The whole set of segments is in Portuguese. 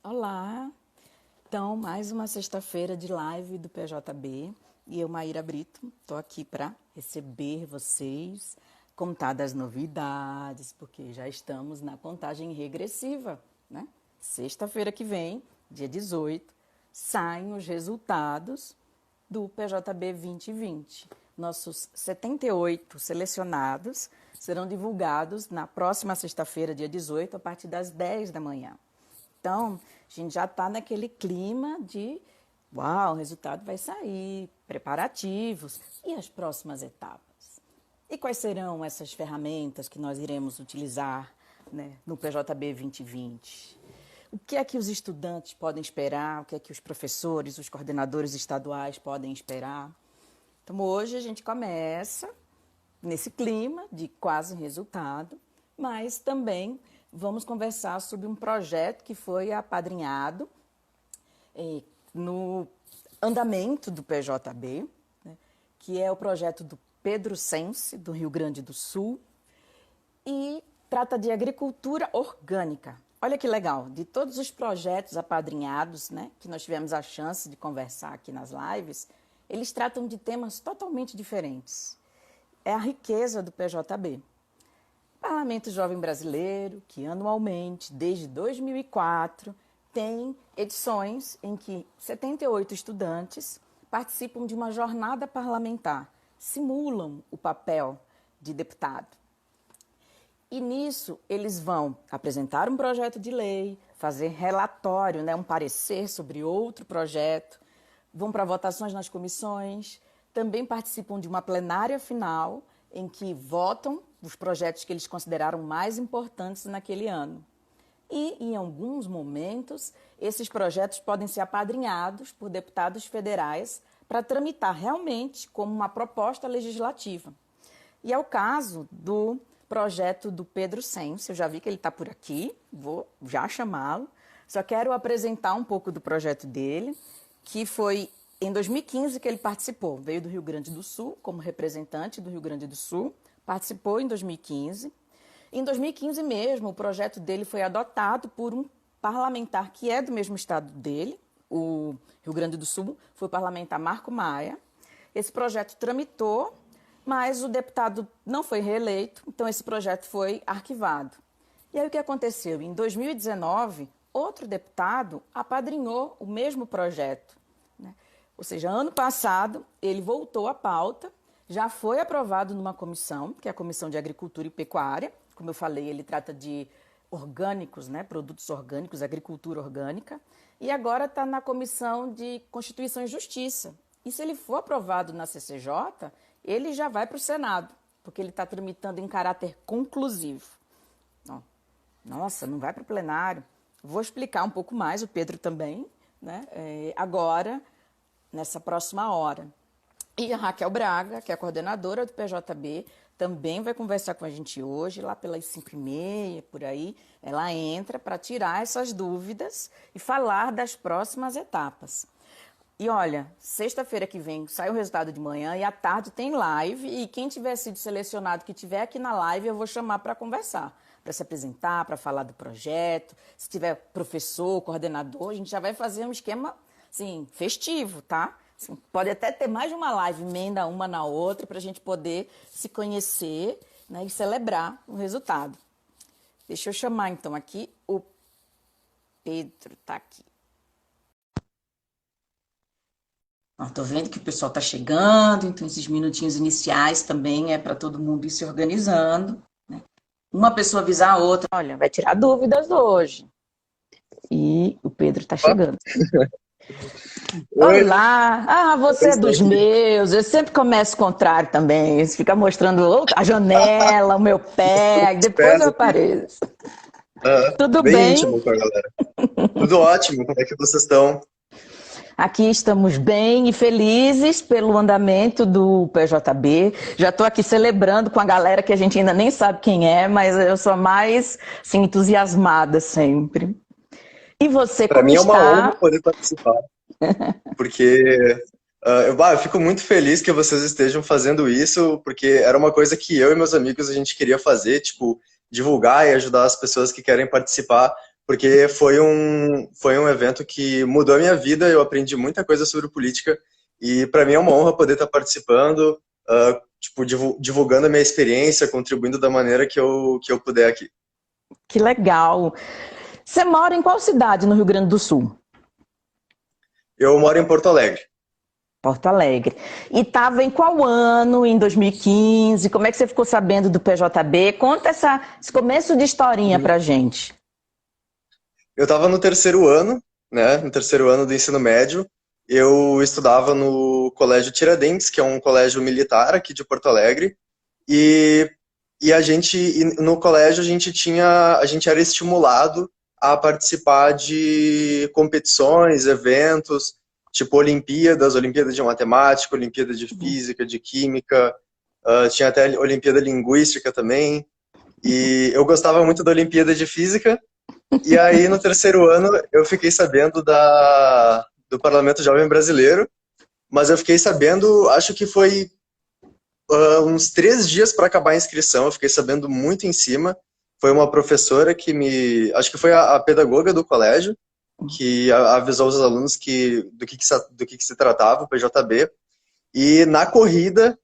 Olá! Então, mais uma sexta-feira de live do PJB e eu, Maíra Brito, estou aqui para receber vocês, contar das novidades, porque já estamos na contagem regressiva, né? Sexta-feira que vem, dia 18, saem os resultados do PJB 2020. Nossos 78 selecionados serão divulgados na próxima sexta-feira, dia 18, a partir das 10 da manhã. Então, a gente já está naquele clima de, uau, o resultado vai sair, preparativos e as próximas etapas. E quais serão essas ferramentas que nós iremos utilizar, né, no PJB 2020? O que é que os estudantes podem esperar? O que é que os professores, os coordenadores estaduais podem esperar? Então, hoje a gente começa nesse clima de quase resultado, mas também vamos conversar sobre um projeto que foi apadrinhado no andamento do PJB, né, que é o projeto do Pedro Sense, do Rio Grande do Sul, e trata de agricultura orgânica. Olha que legal, de todos os projetos apadrinhados, né, que nós tivemos a chance de conversar aqui nas lives, eles tratam de temas totalmente diferentes. É a riqueza do PJB. Parlamento Jovem Brasileiro, que anualmente, desde 2004, tem edições em que 78 estudantes participam de uma jornada parlamentar, simulam o papel de deputado. E nisso eles vão apresentar um projeto de lei, fazer relatório, né, um parecer sobre outro projeto, vão para votações nas comissões, também participam de uma plenária final em que votam os projetos que eles consideraram mais importantes naquele ano. E, em alguns momentos, esses projetos podem ser apadrinhados por deputados federais para tramitar realmente como uma proposta legislativa. E é o caso do projeto do Pedro Sense, eu já vi que ele está por aqui, vou já chamá-lo. Só quero apresentar um pouco do projeto dele, que foi em 2015 que ele participou. Veio do Rio Grande do Sul, como representante do Rio Grande do Sul, participou em 2015. Em 2015 mesmo, o projeto dele foi adotado por um parlamentar que é do mesmo estado dele, o Rio Grande do Sul, foi o parlamentar Marco Maia. Esse projeto tramitou, mas o deputado não foi reeleito, então esse projeto foi arquivado. E aí o que aconteceu? Em 2019, outro deputado apadrinhou o mesmo projeto, né? Ou seja, ano passado ele voltou à pauta, já foi aprovado numa comissão, que é a Comissão de Agricultura e Pecuária. Como eu falei, ele trata de orgânicos, né, produtos orgânicos, agricultura orgânica. E agora está na Comissão de Constituição e Justiça. E se ele for aprovado na CCJ, ele já vai para o Senado, porque ele está tramitando em caráter conclusivo. Nossa, não vai para o plenário. Vou explicar um pouco mais, o Pedro também, né, agora, nessa próxima hora. E a Raquel Braga, que é a coordenadora do PJB, também vai conversar com a gente hoje, lá pelas 5h30, por aí. Ela entra para tirar essas dúvidas e falar das próximas etapas. E olha, sexta-feira que vem sai o resultado de manhã e à tarde tem live. E quem tiver sido selecionado, que estiver aqui na live, eu vou chamar para conversar, para se apresentar, para falar do projeto. Se tiver professor, coordenador, a gente já vai fazer um esquema assim, festivo, tá? Pode até ter mais de uma live, emenda uma na outra, para a gente poder se conhecer, né, e celebrar o resultado. Deixa eu chamar, então, aqui o Pedro, tá aqui. Estou vendo que o pessoal está chegando, então esses minutinhos iniciais também é para todo mundo ir se organizando, né? Uma pessoa avisar a outra, olha, vai tirar dúvidas hoje. E o Pedro está chegando. Oi. Olá! Você é dos meus. Eu sempre começo o contrário também. Você fica mostrando a janela, o meu pé, aí depois eu apareço. Tudo Bem bem? íntimo com a galera. Tudo ótimo, como é que vocês estão? Aqui estamos bem e felizes pelo andamento do PJB. Já estou aqui celebrando com a galera que a gente ainda nem sabe quem é, mas eu sou mais assim, entusiasmada sempre. E você, Para como mim é uma honra está? poder participar, porque eu fico muito feliz que vocês estejam fazendo isso, porque era uma coisa que eu e meus amigos a gente queria fazer, tipo, divulgar e ajudar as pessoas que querem participar porque foi um evento que mudou a minha vida, eu aprendi muita coisa sobre política, e para mim é uma honra poder estar participando, tipo, divulgando a minha experiência, contribuindo da maneira que eu puder aqui. Que legal! Você mora em qual cidade no Rio Grande do Sul? Eu moro em Porto Alegre. Porto Alegre. E estava em qual ano, em 2015? Como é que você ficou sabendo do PJB? Conta esse começo de historinha pra gente. Eu estava no terceiro ano, né, no terceiro ano do ensino médio. Eu estudava no Colégio Tiradentes, que é um colégio militar aqui de Porto Alegre. E, no colégio, a gente era estimulado a participar de competições, eventos, tipo Olimpíadas de Matemática, Olimpíada de Física, de Química, tinha até Olimpíada Linguística também. E eu gostava muito da Olimpíada de Física. E aí, no terceiro ano, eu fiquei sabendo do Parlamento Jovem Brasileiro, mas eu fiquei sabendo, acho que foi uns 3 dias para acabar a inscrição, eu fiquei sabendo muito em cima. Foi uma professora acho que foi a pedagoga do colégio, que avisou os alunos do que se tratava o PJB. E na corrida,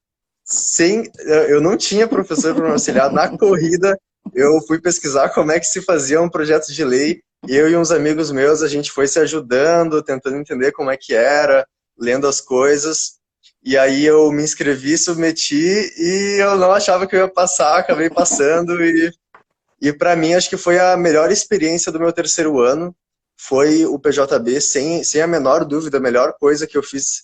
eu não tinha professor para me auxiliar, na corrida eu fui pesquisar como é que se fazia um projeto de lei. Eu e uns amigos meus, a gente foi se ajudando, tentando entender como é que era, lendo as coisas. E aí eu me inscrevi, submeti, e eu não achava que eu ia passar, acabei passando. E para mim, acho que foi a melhor experiência do meu terceiro ano. Foi o PJB, sem a menor dúvida, a melhor coisa que eu fiz.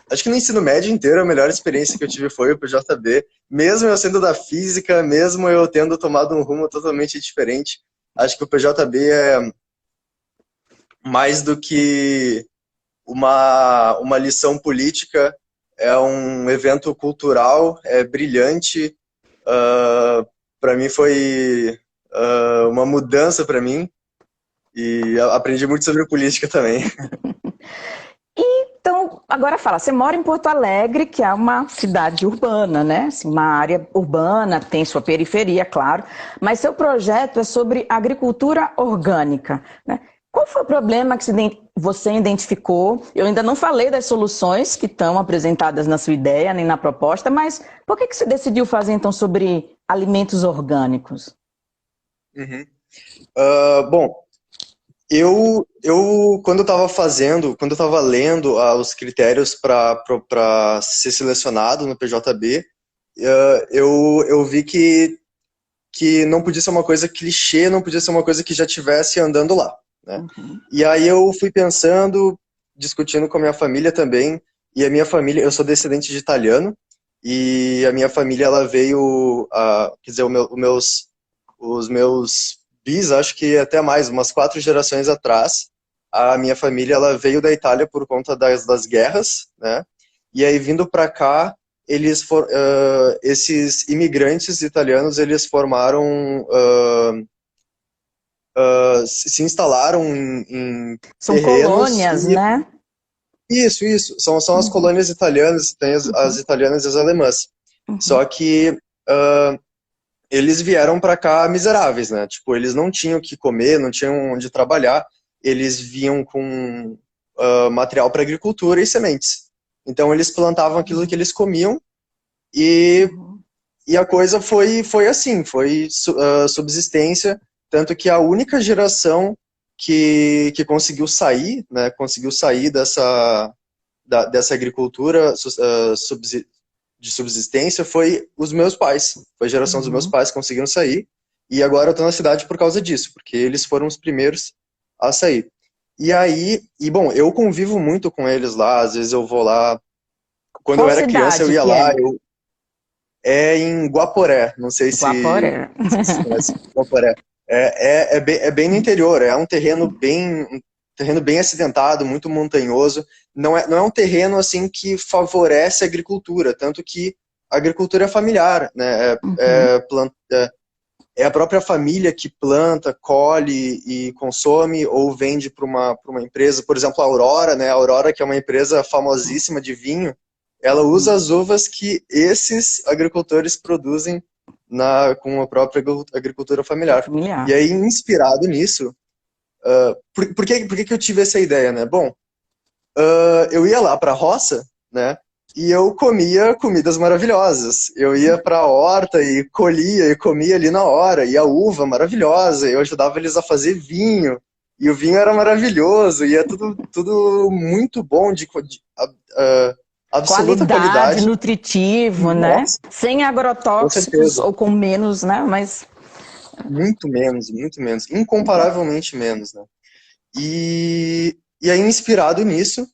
Acho que no ensino médio inteiro, a melhor experiência que eu tive foi o PJB. Mesmo eu sendo da física, mesmo eu tendo tomado um rumo totalmente diferente, acho que o PJB é mais do que uma lição política, é um evento cultural, é brilhante. Para mim foi uma mudança para mim, e aprendi muito sobre política também. Então, agora fala, você mora em Porto Alegre, que é uma cidade urbana, né? Assim, uma área urbana, tem sua periferia, claro, mas seu projeto é sobre agricultura orgânica, né? Qual foi o problema que você identificou? Eu ainda não falei das soluções que estão apresentadas na sua ideia, nem na proposta, mas por que você decidiu fazer, então, sobre alimentos orgânicos? Uhum. Bom, quando eu estava lendo os critérios para ser selecionado no PJB, eu vi que não podia ser uma coisa clichê, não podia ser uma coisa que já estivesse andando lá, né? Uhum. E aí eu fui pensando, discutindo com a minha família também, e a minha família, eu sou descendente de italiano, e a minha família, ela veio, quer dizer, os meus bis, acho que até mais, umas 4 gerações atrás, a minha família, ela veio da Itália por conta das guerras, né? E aí, vindo para cá, esses imigrantes italianos, eles formaram, se instalaram em São terrenos. colônias, né? Isso. São as colônias italianas, tem as italianas e as alemãs. Só que eles vieram para cá miseráveis, né? Tipo, eles não tinham o que comer, não tinham onde trabalhar, eles vinham com material para agricultura e sementes. Então, eles plantavam aquilo que eles comiam, e a coisa foi assim, foi subsistência, tanto que a única geração que conseguiu sair, né, dessa agricultura de subsistência foi os meus pais. Foi a geração dos meus pais que conseguiram sair, e agora eu estou na cidade por causa disso, porque eles foram os primeiros a sair. E aí, bom, eu convivo muito com eles lá, às vezes eu vou lá. Quando Qual eu era criança, eu ia lá, é? É em Guaporé, não sei Guaporé. se você conhece Guaporé. É bem no interior, é um terreno bem acidentado, muito montanhoso. Não é um terreno assim que favorece a agricultura, tanto que a agricultura é familiar, né? É a própria família que planta, colhe e consome ou vende para uma empresa. Por exemplo, a Aurora, né? A Aurora, que é uma empresa famosíssima de vinho, ela usa as uvas que esses agricultores produzem com a própria agricultura familiar. Familiar. E aí, inspirado nisso, por que eu tive essa ideia, né? Bom, eu ia lá para a roça, né? E eu comia comidas maravilhosas. Eu ia para a horta e colhia e comia ali na hora. E a uva maravilhosa. Eu ajudava eles a fazer vinho. E o vinho era maravilhoso. E é tudo muito bom, absoluta qualidade. Nutritivo, né? Nossa, Sem com agrotóxicos certeza. ou com menos, né? Mas Muito menos, muito menos. Incomparavelmente menos, né? E aí, inspirado nisso,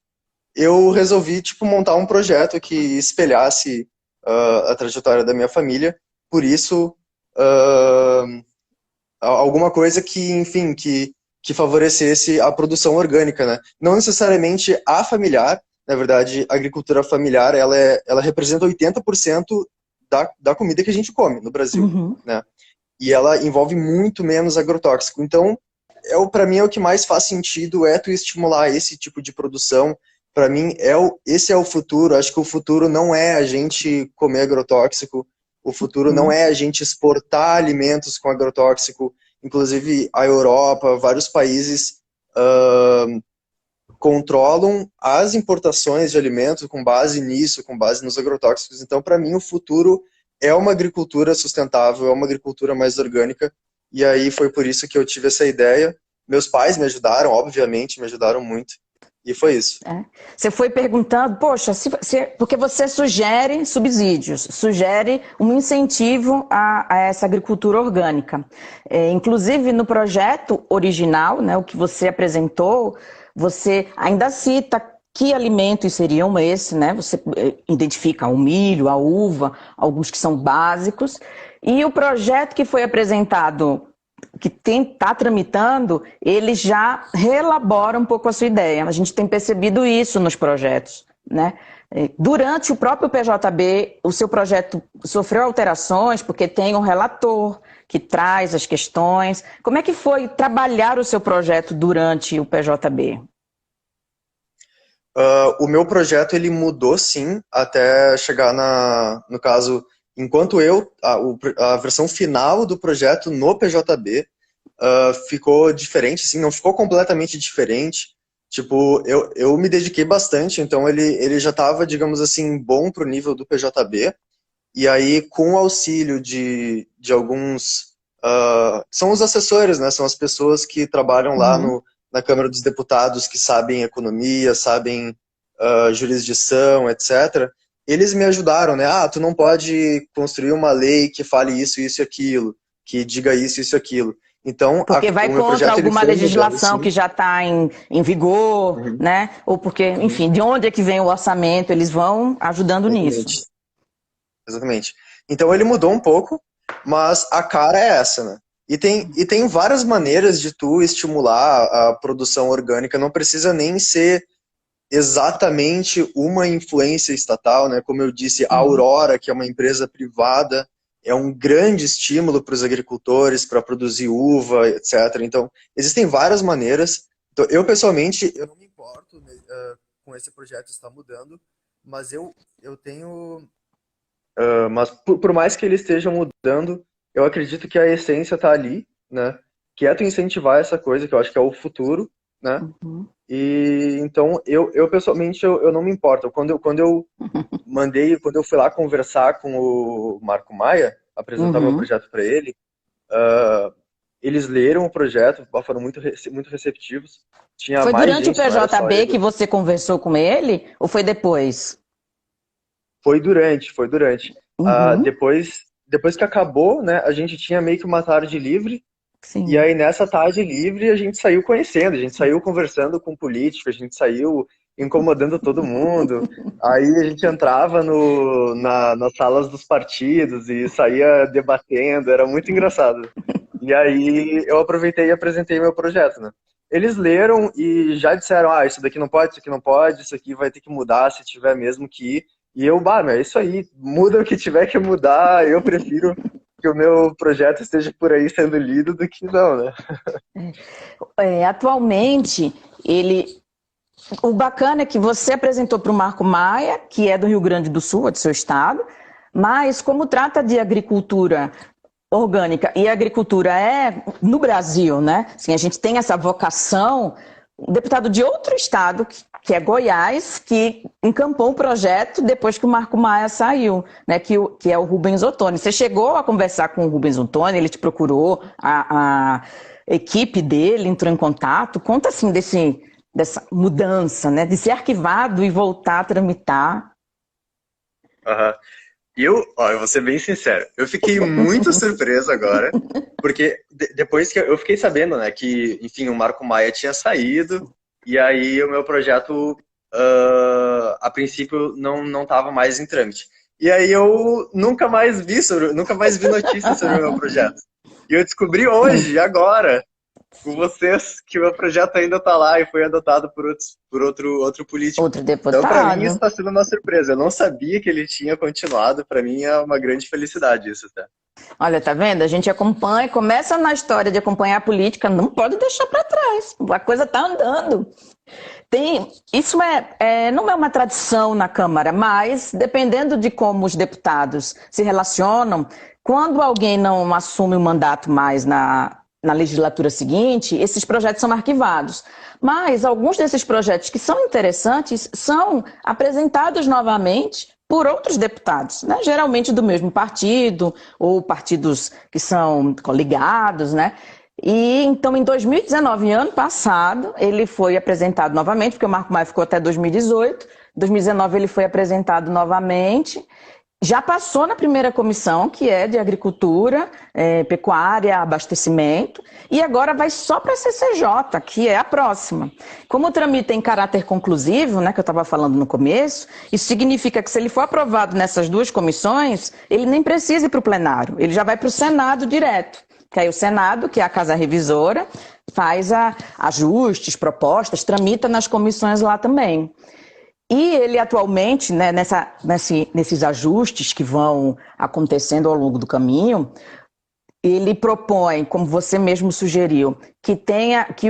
eu resolvi, tipo, montar um projeto que espelhasse a trajetória da minha família. Por isso, alguma coisa que, enfim, que favorecesse a produção orgânica, né? Não necessariamente a familiar, na verdade, a agricultura familiar, ela representa 80% da comida que a gente come no Brasil, né? E ela envolve muito menos agrotóxico. Então, para mim, é o que mais faz sentido é tu estimular esse tipo de produção. Para mim, esse é o futuro. Acho que o futuro não é a gente comer agrotóxico, o futuro não é a gente exportar alimentos com agrotóxico. Inclusive, a Europa, vários países controlam as importações de alimentos com base nisso, com base nos agrotóxicos. Então, para mim, o futuro é uma agricultura sustentável, é uma agricultura mais orgânica. E aí foi por isso que eu tive essa ideia. Meus pais me ajudaram, obviamente, me ajudaram muito. E foi isso. Você foi perguntando, poxa, porque você sugere subsídios, sugere um incentivo a essa agricultura orgânica. Inclusive, no projeto original, né, o que você apresentou, você ainda cita que alimentos seriam esses, né? Você identifica o milho, a uva, alguns que são básicos. E o projeto que foi apresentado, que está tramitando, ele já reelabora um pouco a sua ideia. A gente tem percebido isso nos projetos, né? Durante o próprio PJB, o seu projeto sofreu alterações, porque tem um relator que traz as questões. Como é que foi trabalhar o seu projeto durante o PJB? O meu projeto, ele mudou, sim, até chegar no caso, enquanto a versão final do projeto no PJB ficou diferente, assim, não ficou completamente diferente. Tipo, eu me dediquei bastante, então ele já estava, digamos assim, bom pro nível do PJB. E aí, com o auxílio de alguns... são os assessores, né? São as pessoas que trabalham lá na Câmara dos Deputados, que sabem economia, sabem jurisdição, etc. Eles me ajudaram, né? Tu não pode construir uma lei que fale isso, isso e aquilo, que diga isso, isso e aquilo. Então, porque vai o meu contra projeto, ele alguma foi legislação mudando, que já está em vigor, né? Ou porque, enfim, de onde é que vem o orçamento? Eles vão ajudando nisso. Exatamente. Então ele mudou um pouco, mas a cara é essa, né? E tem várias maneiras de tu estimular a produção orgânica, não precisa nem ser exatamente uma influência estatal, né? Como eu disse, a Aurora, que é uma empresa privada, é um grande estímulo para os agricultores para produzir uva, etc. Então, existem várias maneiras. Então, eu, pessoalmente, eu não me importo com esse projeto estar mudando, mas eu tenho... mas por mais que ele esteja mudando, eu acredito que a essência está ali, né? Que é tu incentivar essa coisa, que eu acho que é o futuro, né? E então eu pessoalmente eu não me importo. Quando eu quando eu fui lá conversar com o Marco Maia, apresentar meu projeto para ele, eles leram o projeto, foram muito receptivos. Tinha Foi mais durante o gente, não era só PJB ele. que você conversou com ele ou foi depois? Foi durante. Depois que acabou, né, a gente tinha meio que uma tarde livre. Sim. E aí, nessa tarde livre, a gente saiu conhecendo, a gente saiu conversando com políticos, a gente saiu incomodando todo mundo. Aí a gente entrava nas salas dos partidos e saía debatendo, era muito engraçado. E aí eu aproveitei e apresentei meu projeto, né? Eles leram e já disseram, isso daqui não pode, isso aqui não pode, isso aqui vai ter que mudar se tiver mesmo que ir. E eu, é isso aí, muda o que tiver que mudar, eu prefiro que o meu projeto esteja por aí sendo lido do que não, né? Atualmente, o bacana é que você apresentou para o Marco Maia, que é do Rio Grande do Sul, é do seu estado, Mas como trata de agricultura orgânica e a agricultura é no Brasil, né? Assim, a gente tem essa vocação, um deputado de outro estado, que é Goiás, que encampou o projeto depois que o Marco Maia saiu, né? Que é o Rubens Ottoni. Você chegou a conversar com o Rubens Ottoni, ele te procurou, a equipe dele entrou em contato. Conta assim dessa mudança, né? De ser arquivado e voltar a tramitar. Aham. Eu vou ser bem sincero, eu fiquei muito surpreso agora, porque depois que eu fiquei sabendo, né, que, enfim, o Marco Maia tinha saído, e aí o meu projeto, a princípio, não estava mais em trâmite. E aí eu nunca mais vi notícias sobre o meu projeto. E eu descobri hoje, agora, com vocês, que o meu projeto ainda está lá e foi adotado por outro político. Outro Então, para mim, isso deputado. está sendo uma surpresa. Eu não sabia que ele tinha continuado. Para mim, é uma grande felicidade isso, tá? Olha, tá vendo? A gente acompanha, começa na história de acompanhar a política, não pode deixar para trás. A coisa tá andando. Isso não é uma tradição na Câmara, mas dependendo de como os deputados se relacionam, quando alguém não assume o mandato mais na legislatura seguinte, esses projetos são arquivados. Mas alguns desses projetos que são interessantes são apresentados novamente por outros deputados, né? Geralmente do mesmo partido, ou partidos que são coligados, né? E então, em 2019, ano passado, ele foi apresentado novamente, porque o Marco Maia ficou até 2018. Em 2019, ele foi apresentado novamente. Já passou na primeira comissão, que é de agricultura, pecuária, abastecimento, e agora vai só para a CCJ, que é a próxima. Como o trâmite tem caráter conclusivo, né, que eu estava falando no começo, isso significa que se ele for aprovado nessas duas comissões, ele nem precisa ir para o plenário, ele já vai para o Senado direto. Que aí o Senado, que é a casa revisora, faz ajustes, propostas, tramita nas comissões lá também. E ele atualmente, né, nesses ajustes que vão acontecendo ao longo do caminho, ele propõe, como você mesmo sugeriu, que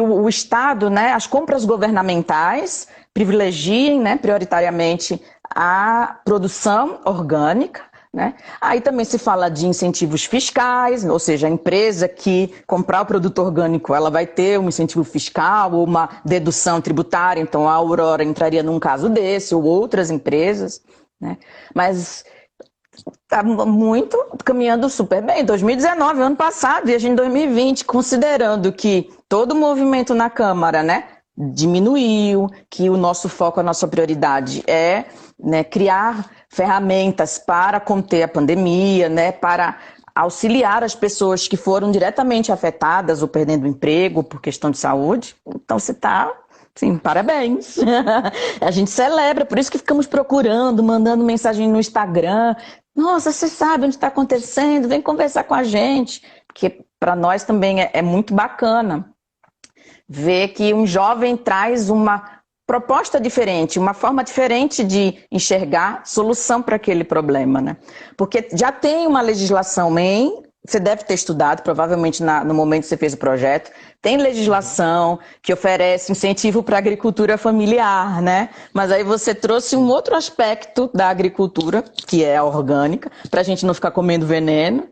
o Estado, né, as compras governamentais privilegiem, né, prioritariamente a produção orgânica, né? Aí também se fala de incentivos fiscais, ou seja, a empresa que comprar o produto orgânico, ela vai ter um incentivo fiscal ou uma dedução tributária, então a Aurora entraria num caso desse, ou outras empresas, né? Mas está muito caminhando super bem. 2019, ano passado, e a gente em 2020, considerando que todo o movimento na Câmara, né, diminuiu, que o nosso foco, a nossa prioridade é, né, criar ferramentas para conter a pandemia, né, para auxiliar as pessoas que foram diretamente afetadas ou perdendo o emprego por questão de saúde. Então você está, sim, parabéns. A gente celebra, por isso que ficamos procurando, mandando mensagem no Instagram. Nossa, você sabe onde está acontecendo, vem conversar com a gente, porque para nós também é muito bacana ver que um jovem traz uma proposta diferente, uma forma diferente de enxergar solução para aquele problema, né? Porque já tem uma legislação você deve ter estudado, provavelmente no momento que você fez o projeto, tem legislação que oferece incentivo para a agricultura familiar, né? Mas aí você trouxe um outro aspecto da agricultura, que é a orgânica, para a gente não ficar comendo veneno,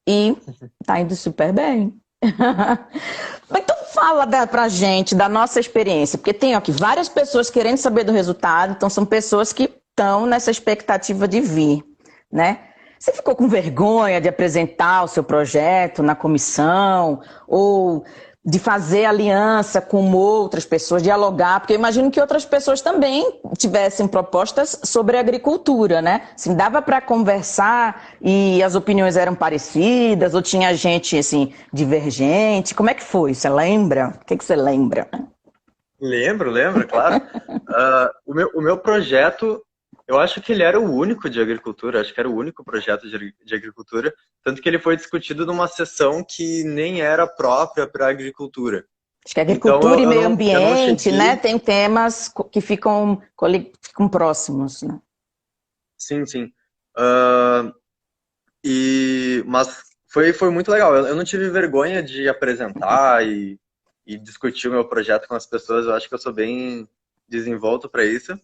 e tá indo super bem. Então fala pra gente da nossa experiência, porque tem aqui várias pessoas querendo saber do resultado, então são pessoas que estão nessa expectativa de vir, né? Você ficou com vergonha de apresentar o seu projeto na comissão ou de fazer aliança com outras pessoas, dialogar, porque eu imagino que outras pessoas também tivessem propostas sobre agricultura, né? Assim, dava para conversar e as opiniões eram parecidas, ou tinha gente, assim, divergente? Como é que foi? Você lembra? O que você lembra? Lembro, claro. O meu projeto, eu acho que ele era o único de agricultura, acho que era o único projeto de agricultura, tanto que ele foi discutido numa sessão que nem era própria para a agricultura. Acho que Então, agricultura e meio eu não ambiente, cheguei... né? Tem temas que ficam próximos, né? Sim, sim. Ah, mas foi muito legal. Eu não tive vergonha de apresentar e discutir o meu projeto com as pessoas. Eu acho que eu sou bem desenvolto para isso.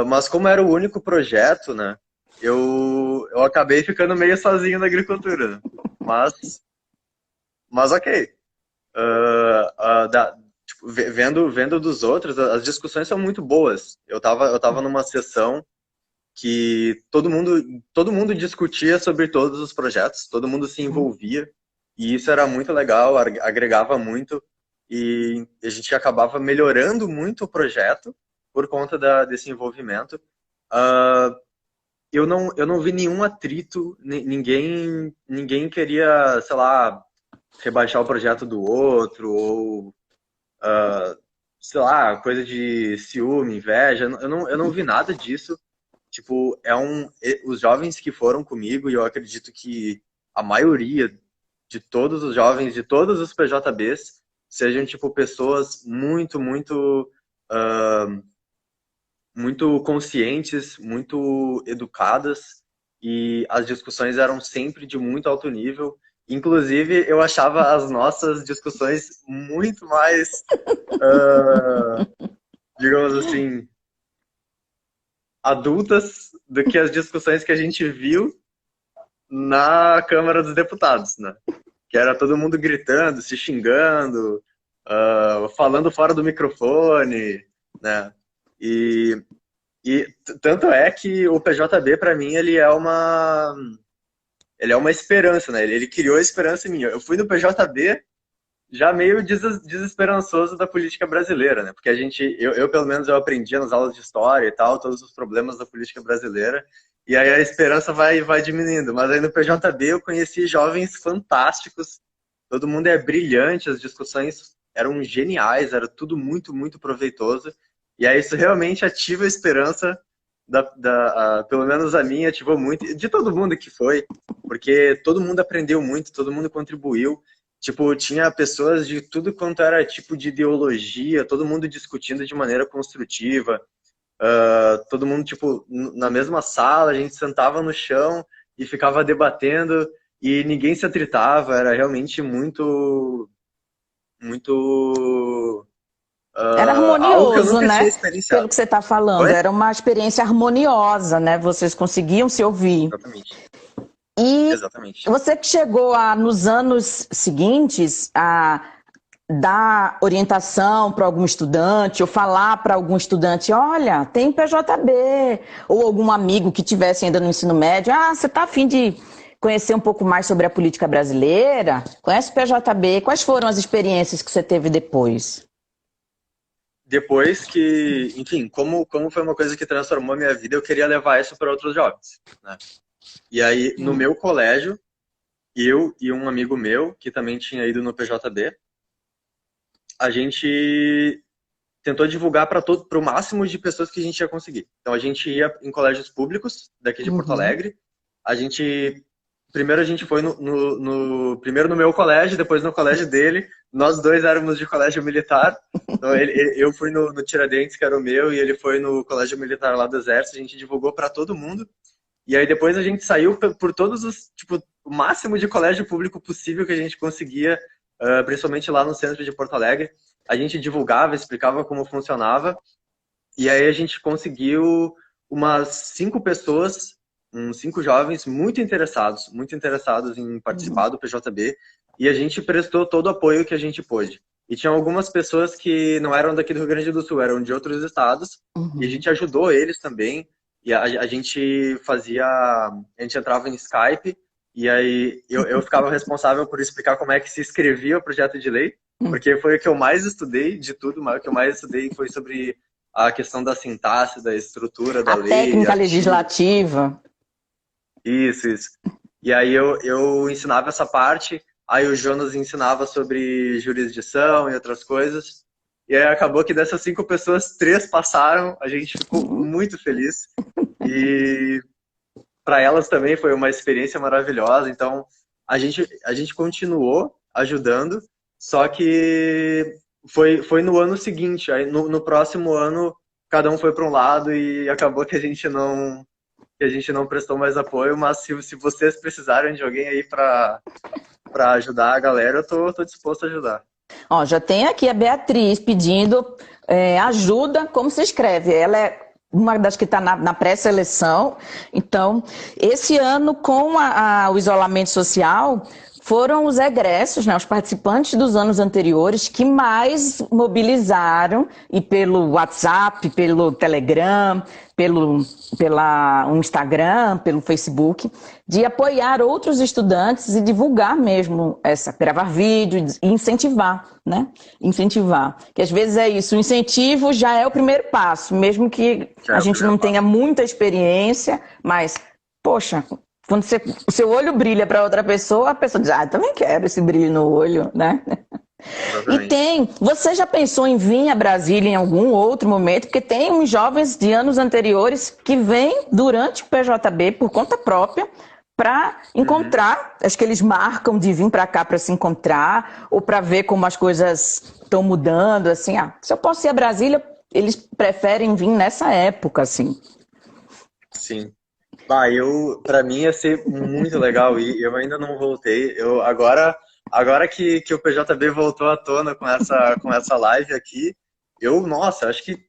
Mas como era o único projeto, né? eu acabei ficando meio sozinho na agricultura, né? Mas ok. Tipo, vendo dos outros, as discussões são muito boas. Eu tava numa sessão que todo mundo discutia sobre todos os projetos, todo mundo se envolvia, e isso era muito legal, agregava muito, e a gente acabava melhorando muito o projeto por conta desse envolvimento. Ah, eu não vi nenhum atrito, ninguém queria, sei lá, rebaixar o projeto do outro, ou, sei lá, coisa de ciúme, inveja, eu não vi nada disso. Tipo, os jovens que foram comigo, e eu acredito que a maioria de todos os jovens, de todos os PJBs, sejam, tipo, pessoas muito conscientes, muito educadas, e as discussões eram sempre de muito alto nível. Inclusive, eu achava as nossas discussões muito mais, digamos assim, adultas do que as discussões que a gente viu na Câmara dos Deputados, né? Que era todo mundo gritando, se xingando, falando fora do microfone, né? E, tanto é que o PJB, para mim, ele é uma esperança, né? Ele criou a esperança em mim. Eu fui no PJB já meio desesperançoso da política brasileira, né? Porque eu pelo menos, eu aprendia nas aulas de história e tal, todos os problemas da política brasileira, e aí a esperança vai diminuindo. Mas aí no PJB eu conheci jovens fantásticos, todo mundo é brilhante, as discussões eram geniais, era tudo muito, muito proveitoso, e aí isso realmente ativa a esperança, pelo menos a minha ativou muito, de todo mundo que foi, porque todo mundo aprendeu muito, todo mundo contribuiu. Tipo, tinha pessoas de tudo quanto era tipo de ideologia, todo mundo discutindo de maneira construtiva, todo mundo, tipo, na mesma sala, a gente sentava no chão e ficava debatendo, e ninguém se atritava, era realmente muito, muito, Era algo que eu harmonioso, nunca tinha né? Pelo experienciado. que você está falando, Oi? era uma experiência harmoniosa, né? Vocês conseguiam se ouvir. Exatamente. E Exatamente. você que chegou nos anos seguintes a dar orientação para algum estudante, ou falar para algum estudante, olha, tem PJB, ou algum amigo que tivesse ainda no ensino médio, você está a fim de conhecer um pouco mais sobre a política brasileira? Conhece o PJB? Quais foram as experiências que você teve depois? Depois que, enfim, como foi uma coisa que transformou a minha vida, eu queria levar isso para outros jovens, né? E aí, no meu colégio, eu e um amigo meu, que também tinha ido no PJB, a gente tentou divulgar para o máximo de pessoas que a gente ia conseguir. Então, a gente ia em colégios públicos daqui de Porto Alegre. Primeiro a gente foi primeiro no meu colégio, depois no colégio dele. Nós dois éramos de colégio militar. Então, eu fui no Tiradentes, que era o meu, e ele foi no colégio militar lá do Exército. A gente divulgou para todo mundo. E aí depois a gente saiu por todos os, tipo, o máximo de colégio público possível que a gente conseguia, principalmente lá no centro de Porto Alegre. A gente divulgava, explicava como funcionava, e aí a gente conseguiu umas 5 pessoas, uns 5 jovens muito interessados em participar do PJB, e a gente prestou todo o apoio que a gente pôde. E tinha algumas pessoas que não eram daqui do Rio Grande do Sul, eram de outros estados, e a gente ajudou eles também. E a gente entrava em Skype, e aí eu ficava responsável por explicar como é que se escrevia o projeto de lei, porque foi o que eu mais estudei de tudo, mas o que eu mais estudei foi sobre a questão da sintaxe, da estrutura da A lei. técnica legislativa. Isso. E aí eu ensinava essa parte, aí o Jonas ensinava sobre jurisdição e outras coisas. E aí acabou que dessas 5 pessoas, 3 passaram, a gente ficou muito feliz. E para elas também foi uma experiência maravilhosa. Então, a gente continuou ajudando, só que foi no ano seguinte. Aí, no próximo ano, cada um foi para um lado e acabou que a gente não prestou mais apoio. Mas se vocês precisarem de alguém aí para ajudar a galera, eu tô disposto a ajudar. Ó, já tem aqui a Beatriz pedindo ajuda, como se escreve? Ela é uma das que está na pré-seleção. Então, esse ano, com o isolamento social, foram os egressos, né, os participantes dos anos anteriores que mais mobilizaram, e pelo WhatsApp, pelo Telegram, pelo Instagram, pelo Facebook, de apoiar outros estudantes e divulgar mesmo gravar vídeo e incentivar, né? Incentivar. Que às vezes é isso, o incentivo já é o primeiro passo, mesmo que a gente não tenha muita experiência, mas, poxa, quando o seu olho brilha para outra pessoa, a pessoa diz, eu também quero esse brilho no olho, né? Exatamente. Você já pensou em vir a Brasília em algum outro momento? Porque tem uns jovens de anos anteriores que vêm durante o PJB por conta própria para encontrar, acho que eles marcam de vir para cá para se encontrar ou para ver como as coisas estão mudando, assim, se eu posso ir a Brasília, eles preferem vir nessa época, assim. Sim. Pra mim ia ser muito legal e eu ainda não voltei. Agora que o PJB voltou à tona com essa live aqui, nossa, acho que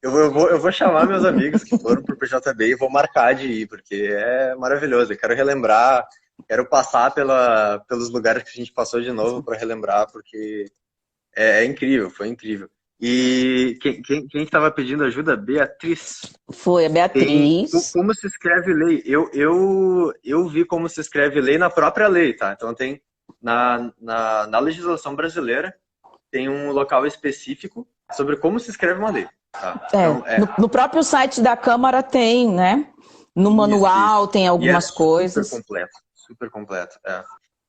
eu vou chamar meus amigos que foram pro PJB e vou marcar de ir, porque é maravilhoso. Eu quero relembrar, quero passar pelos lugares que a gente passou de novo para relembrar, porque é incrível, foi incrível. E quem estava pedindo ajuda? Beatriz. Foi a Beatriz. Como se escreve lei? Eu vi como se escreve lei na própria lei, tá? Então tem na legislação brasileira tem um local específico sobre como se escreve uma lei. Tá? Então, no próprio site da Câmara tem, né? No manual tem algumas coisas. Super completo.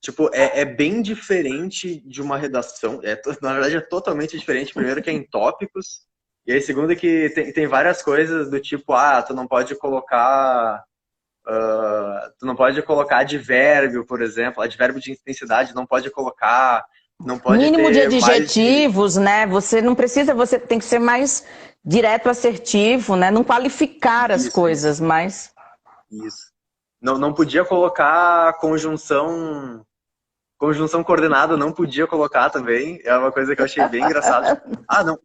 Tipo, é bem diferente de uma redação. Na verdade, é totalmente diferente. Primeiro que é em tópicos. E aí, segundo que tem várias coisas do tipo, tu não pode colocar... tu não pode colocar advérbio, por exemplo. Advérbio de intensidade não pode colocar. Não pode mínimo de ter adjetivos, né? Você não precisa, você tem que ser mais direto, assertivo, né? Não qualificar as coisas, mas... Isso. Não podia colocar conjunção coordenada, não podia colocar também. É uma coisa que eu achei bem engraçada. Não,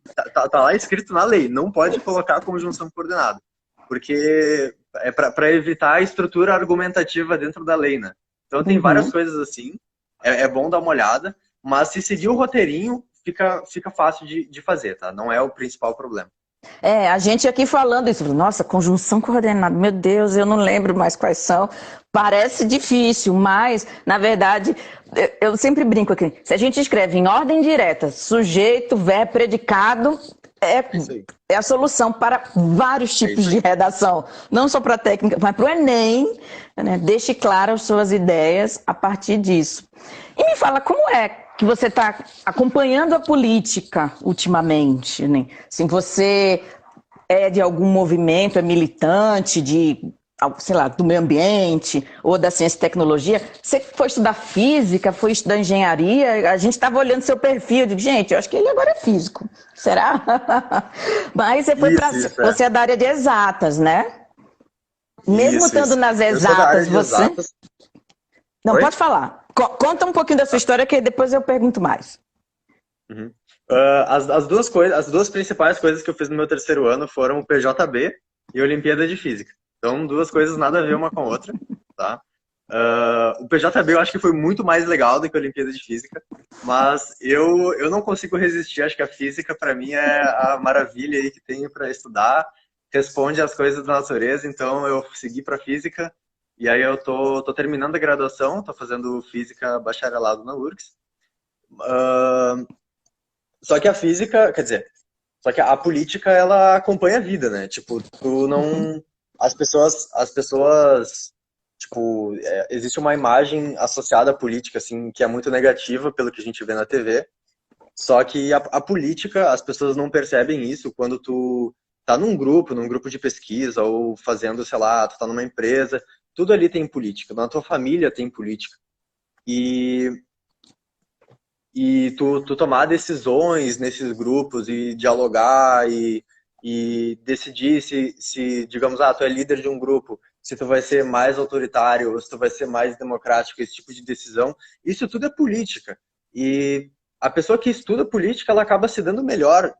tá lá escrito na lei, não pode colocar conjunção coordenada. Porque é para evitar a estrutura argumentativa dentro da lei, né? Então tem várias coisas assim. É bom dar uma olhada, mas se seguir o roteirinho, fica fácil de fazer, tá? Não é o principal problema. A gente aqui falando isso, nossa, conjunção coordenada, meu Deus, eu não lembro mais quais são. Parece difícil, mas, na verdade, eu sempre brinco aqui, se a gente escreve em ordem direta, sujeito, verbo, predicado, é a solução para vários tipos de redação. Não só para a técnica, mas para o Enem, né? Deixe claras as suas ideias a partir disso. E me fala, como é que você está acompanhando a política ultimamente, né? Assim, você é de algum movimento, é militante sei lá, do meio ambiente ou da ciência e tecnologia? Você foi estudar física, foi estudar engenharia? A gente estava olhando seu perfil, eu digo, gente, eu acho que ele agora é físico. Será? Mas você foi você é da área de exatas, né? Mesmo estando nas exatas, você... Exatas. Não, pode falar. Conta um pouquinho da sua história que depois eu pergunto mais. Uhum. As duas principais coisas que eu fiz no meu terceiro ano foram o PJB e a Olimpíada de Física. Então, duas coisas nada a ver uma com a outra, tá? O PJB eu acho que foi muito mais legal do que a Olimpíada de Física, mas eu não consigo resistir. Acho que a física, para mim, é a maravilha aí que tenho para estudar, responde às coisas da natureza, então eu segui para física. E aí eu tô terminando a graduação, tô fazendo física bacharelado na URGS. Só que a física, quer dizer, só que a política, ela acompanha a vida, né? Tipo, tu não... As pessoas tipo, existe uma imagem associada à política, assim, que é muito negativa pelo que a gente vê na TV. Só que a política, as pessoas não percebem isso quando tu tá num grupo de pesquisa, ou fazendo, sei lá, tu tá numa empresa... Tudo ali tem política, na tua família tem política. E tu tomar decisões nesses grupos e dialogar e decidir se, digamos, tu é líder de um grupo, se tu vai ser mais autoritário ou se tu vai ser mais democrático, esse tipo de decisão, isso tudo é política. E a pessoa que estuda política, ela acaba se dando melhor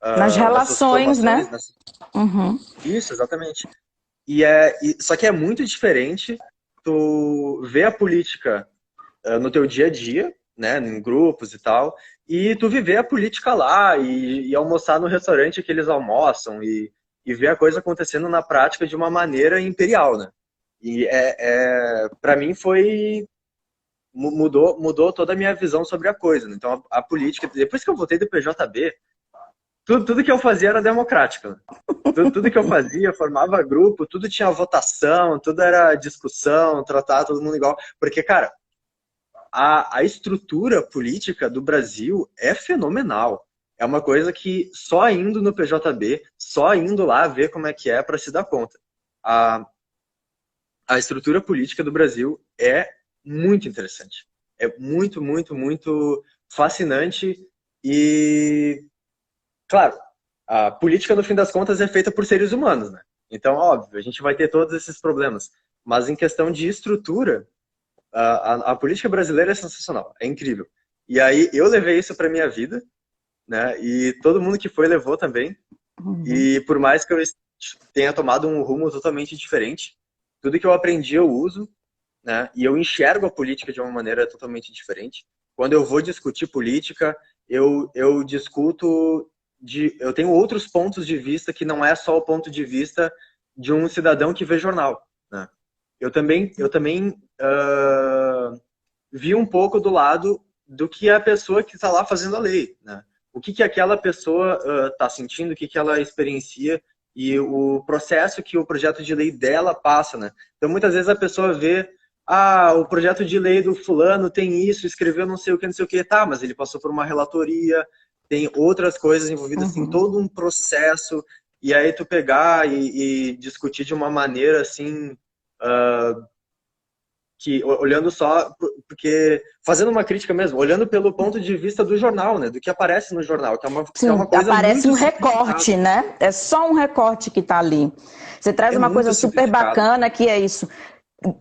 Nas nessas relações, formações, né? nessas... Uhum. Isso, exatamente. Só que é muito diferente tu ver a política no teu dia a dia, né, em grupos e tal, e tu viver a política lá e almoçar no restaurante que eles almoçam e ver a coisa acontecendo na prática de uma maneira imperial, né? E para mim mudou toda a minha visão sobre a coisa, né? Então a política, depois que eu voltei do PJB, tudo que eu fazia era democrático, né? Tudo que eu fazia, formava grupo, tudo tinha votação, tudo era discussão, tratar todo mundo igual. Porque, cara, a estrutura política do Brasil é fenomenal. É uma coisa que só indo no PJB, só indo lá ver como é que é para se dar conta. A, a estrutura política do Brasil é muito interessante. É muito, muito, muito fascinante e, claro, a política, no fim das contas, é feita por seres humanos, né? Então, óbvio, a gente vai ter todos esses problemas. Mas em questão de estrutura, a política brasileira é sensacional, é incrível. E aí eu levei isso para minha vida, né? E todo mundo que foi levou também. Uhum. E por mais que eu tenha tomado um rumo totalmente diferente, tudo que eu aprendi eu uso, né? E eu enxergo a política de uma maneira totalmente diferente. Quando eu vou discutir política, eu discuto eu tenho outros pontos de vista que não é só o ponto de vista de um cidadão que vê jornal, né? Eu também vi um pouco do lado do que a pessoa que está lá fazendo a lei, né? O que aquela pessoa está sentindo, o que ela experiencia e o processo que o projeto de lei dela passa, né? Então, muitas vezes a pessoa vê, o projeto de lei do fulano tem isso, escreveu não sei o que, não sei o que, tá, mas ele passou por uma relatoria, tem outras coisas envolvidas, tem Uhum. todo um processo, e aí tu pegar e discutir de uma maneira assim, que olhando só, porque fazendo uma crítica mesmo, olhando pelo ponto de vista do jornal, né, do que aparece no jornal, que é uma Sim, coisa aparece muito um simplificada, recorte, né? É só um recorte que está ali. Você traz é uma coisa muito super simplificado. bacana que é isso.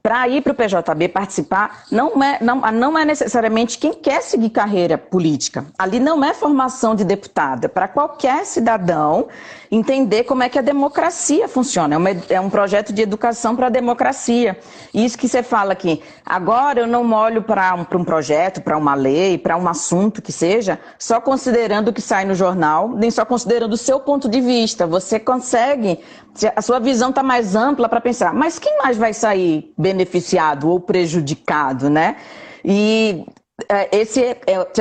Para ir para o PJB participar, não é necessariamente quem quer seguir carreira política. Ali não é formação de deputada. Para qualquer cidadão entender como é que a democracia funciona. É um projeto de educação para a democracia. Isso que você fala aqui. Agora eu não olho para um projeto, para uma lei, para um assunto que seja, só considerando o que sai no jornal, nem só considerando o seu ponto de vista. Você consegue, a sua visão está mais ampla para pensar, mas quem mais vai sair beneficiado ou prejudicado, né? E você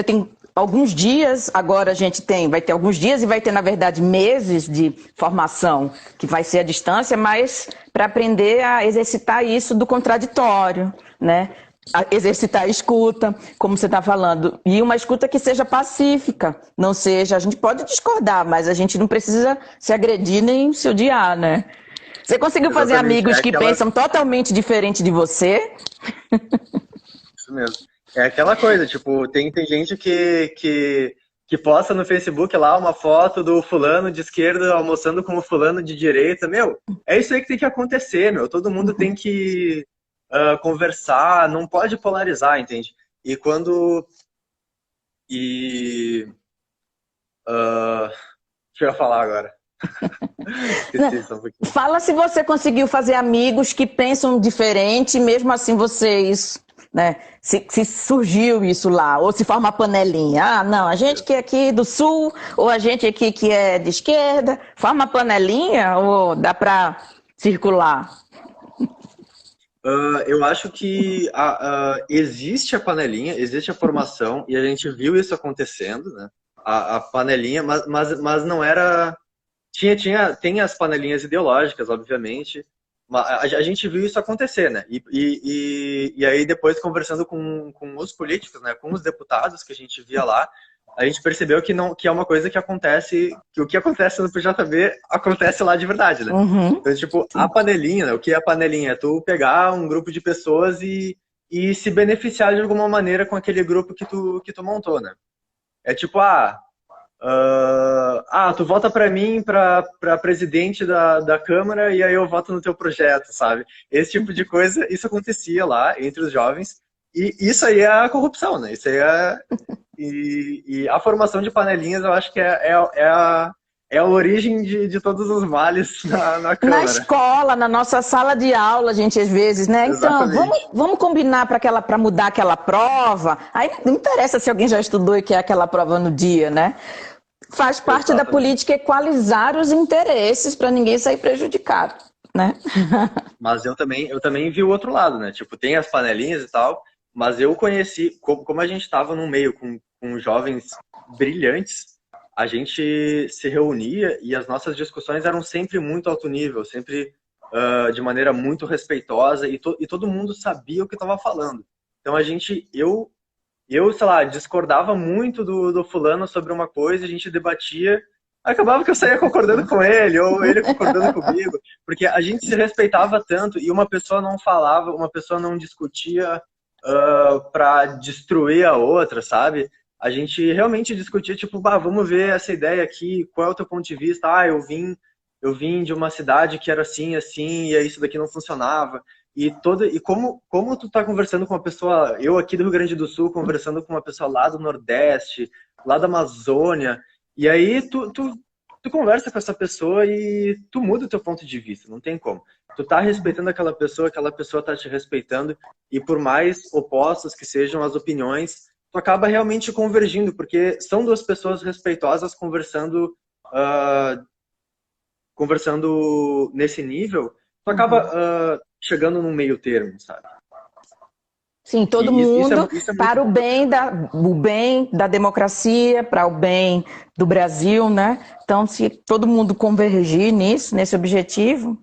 tem alguns dias, agora a gente vai ter alguns dias e vai ter, na verdade, meses de formação, que vai ser à distância, mas para aprender a exercitar isso do contraditório, né? A exercitar a escuta, como você está falando, e uma escuta que seja pacífica, não seja, a gente pode discordar, mas a gente não precisa se agredir nem se odiar, né? Você conseguiu fazer Exatamente, amigos que pensam totalmente diferente de você? isso mesmo. É aquela coisa, tipo, tem gente que posta no Facebook lá uma foto do fulano de esquerda almoçando com o fulano de direita. Meu, é isso aí que tem que acontecer, meu. Todo mundo tem que conversar, não pode polarizar, entende? E quando. E. Deixa eu falar agora. Esqueci só um pouquinho. Fala se você conseguiu fazer amigos que pensam diferente, mesmo assim vocês, né? Se surgiu isso lá, ou se forma panelinha. Ah, não, a gente que é aqui do sul, ou a gente aqui que é de esquerda, forma panelinha ou dá para circular? Eu acho que existe a panelinha, existe a formação, e a gente viu isso acontecendo, né? A panelinha, mas não era. Tem as panelinhas ideológicas, obviamente, mas a gente viu isso acontecer, né? E aí, depois, conversando com os políticos, né, com os deputados que a gente via lá, a gente percebeu que não, que é uma coisa que acontece, que o que acontece no PJB acontece lá de verdade, né? Uhum. Então, tipo, a panelinha, né? O que é a panelinha? É tu pegar um grupo de pessoas e se beneficiar de alguma maneira com aquele grupo que tu montou, né? É tipo, tu vota pra mim pra presidente da Câmara e aí eu voto no teu projeto, sabe? Esse tipo de coisa, isso acontecia lá entre os jovens e isso aí é a corrupção, né? Isso aí é... E a formação de panelinhas eu acho que é é a origem de todos os males na Na Câmara. escola, na nossa sala de aula, a gente às vezes, né? Então, Exatamente. vamos combinar para mudar aquela prova. Aí não interessa se alguém já estudou e quer aquela prova no dia, né? Faz parte da Exatamente. política equalizar os interesses para ninguém sair prejudicado, né? Mas eu também vi o outro lado, né? Tipo, tem as panelinhas e tal, mas eu conheci, como a gente estava num meio com jovens brilhantes, a gente se reunia e as nossas discussões eram sempre muito alto nível, sempre de maneira muito respeitosa e todo mundo sabia o que estava falando. Então sei lá, discordava muito do fulano sobre uma coisa, a gente debatia, acabava que eu saía concordando com ele, ou ele concordando comigo, porque a gente se respeitava tanto e uma pessoa não falava, uma pessoa não discutia para destruir a outra, sabe? A gente realmente discutia, tipo, bah, vamos ver essa ideia aqui, qual é o teu ponto de vista? Ah, eu vim de uma cidade que era assim, assim, e aí isso daqui não funcionava. E como tu tá conversando com uma pessoa, eu aqui do Rio Grande do Sul, conversando com uma pessoa lá do Nordeste, lá da Amazônia, e aí tu conversa com essa pessoa e tu muda o teu ponto de vista, não tem como. Tu tá respeitando aquela pessoa tá te respeitando, e por mais opostas que sejam as opiniões, tu acaba realmente convergindo, porque são duas pessoas respeitosas conversando nesse nível, tu acaba chegando num meio termo, sabe? Sim, todo E mundo isso é muito para bom. o bem da democracia, para o bem do Brasil, né? Então, se todo mundo convergir nisso, nesse objetivo,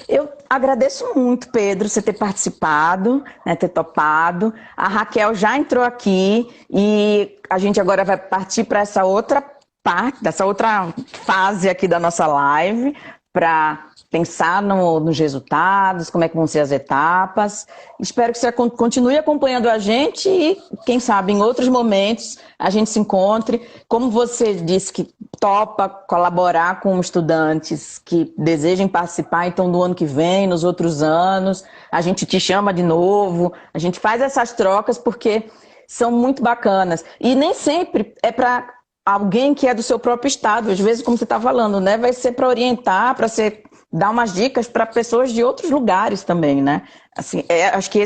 eu agradeço muito, Pedro, você ter participado, né, ter topado. A Raquel já entrou aqui e a gente agora vai partir para essa outra parte, dessa outra fase aqui da nossa live, para pensar nos resultados, como é que vão ser as etapas. Espero que você continue acompanhando a gente e, quem sabe, em outros momentos a gente se encontre. Como você disse que topa colaborar com estudantes que desejem participar, então, do ano que vem, nos outros anos, a gente te chama de novo, a gente faz essas trocas porque são muito bacanas. E nem sempre é para alguém que é do seu próprio estado, às vezes, como você está falando, né? Vai ser para orientar, para ser dar umas dicas para pessoas de outros lugares também, né? Assim, acho que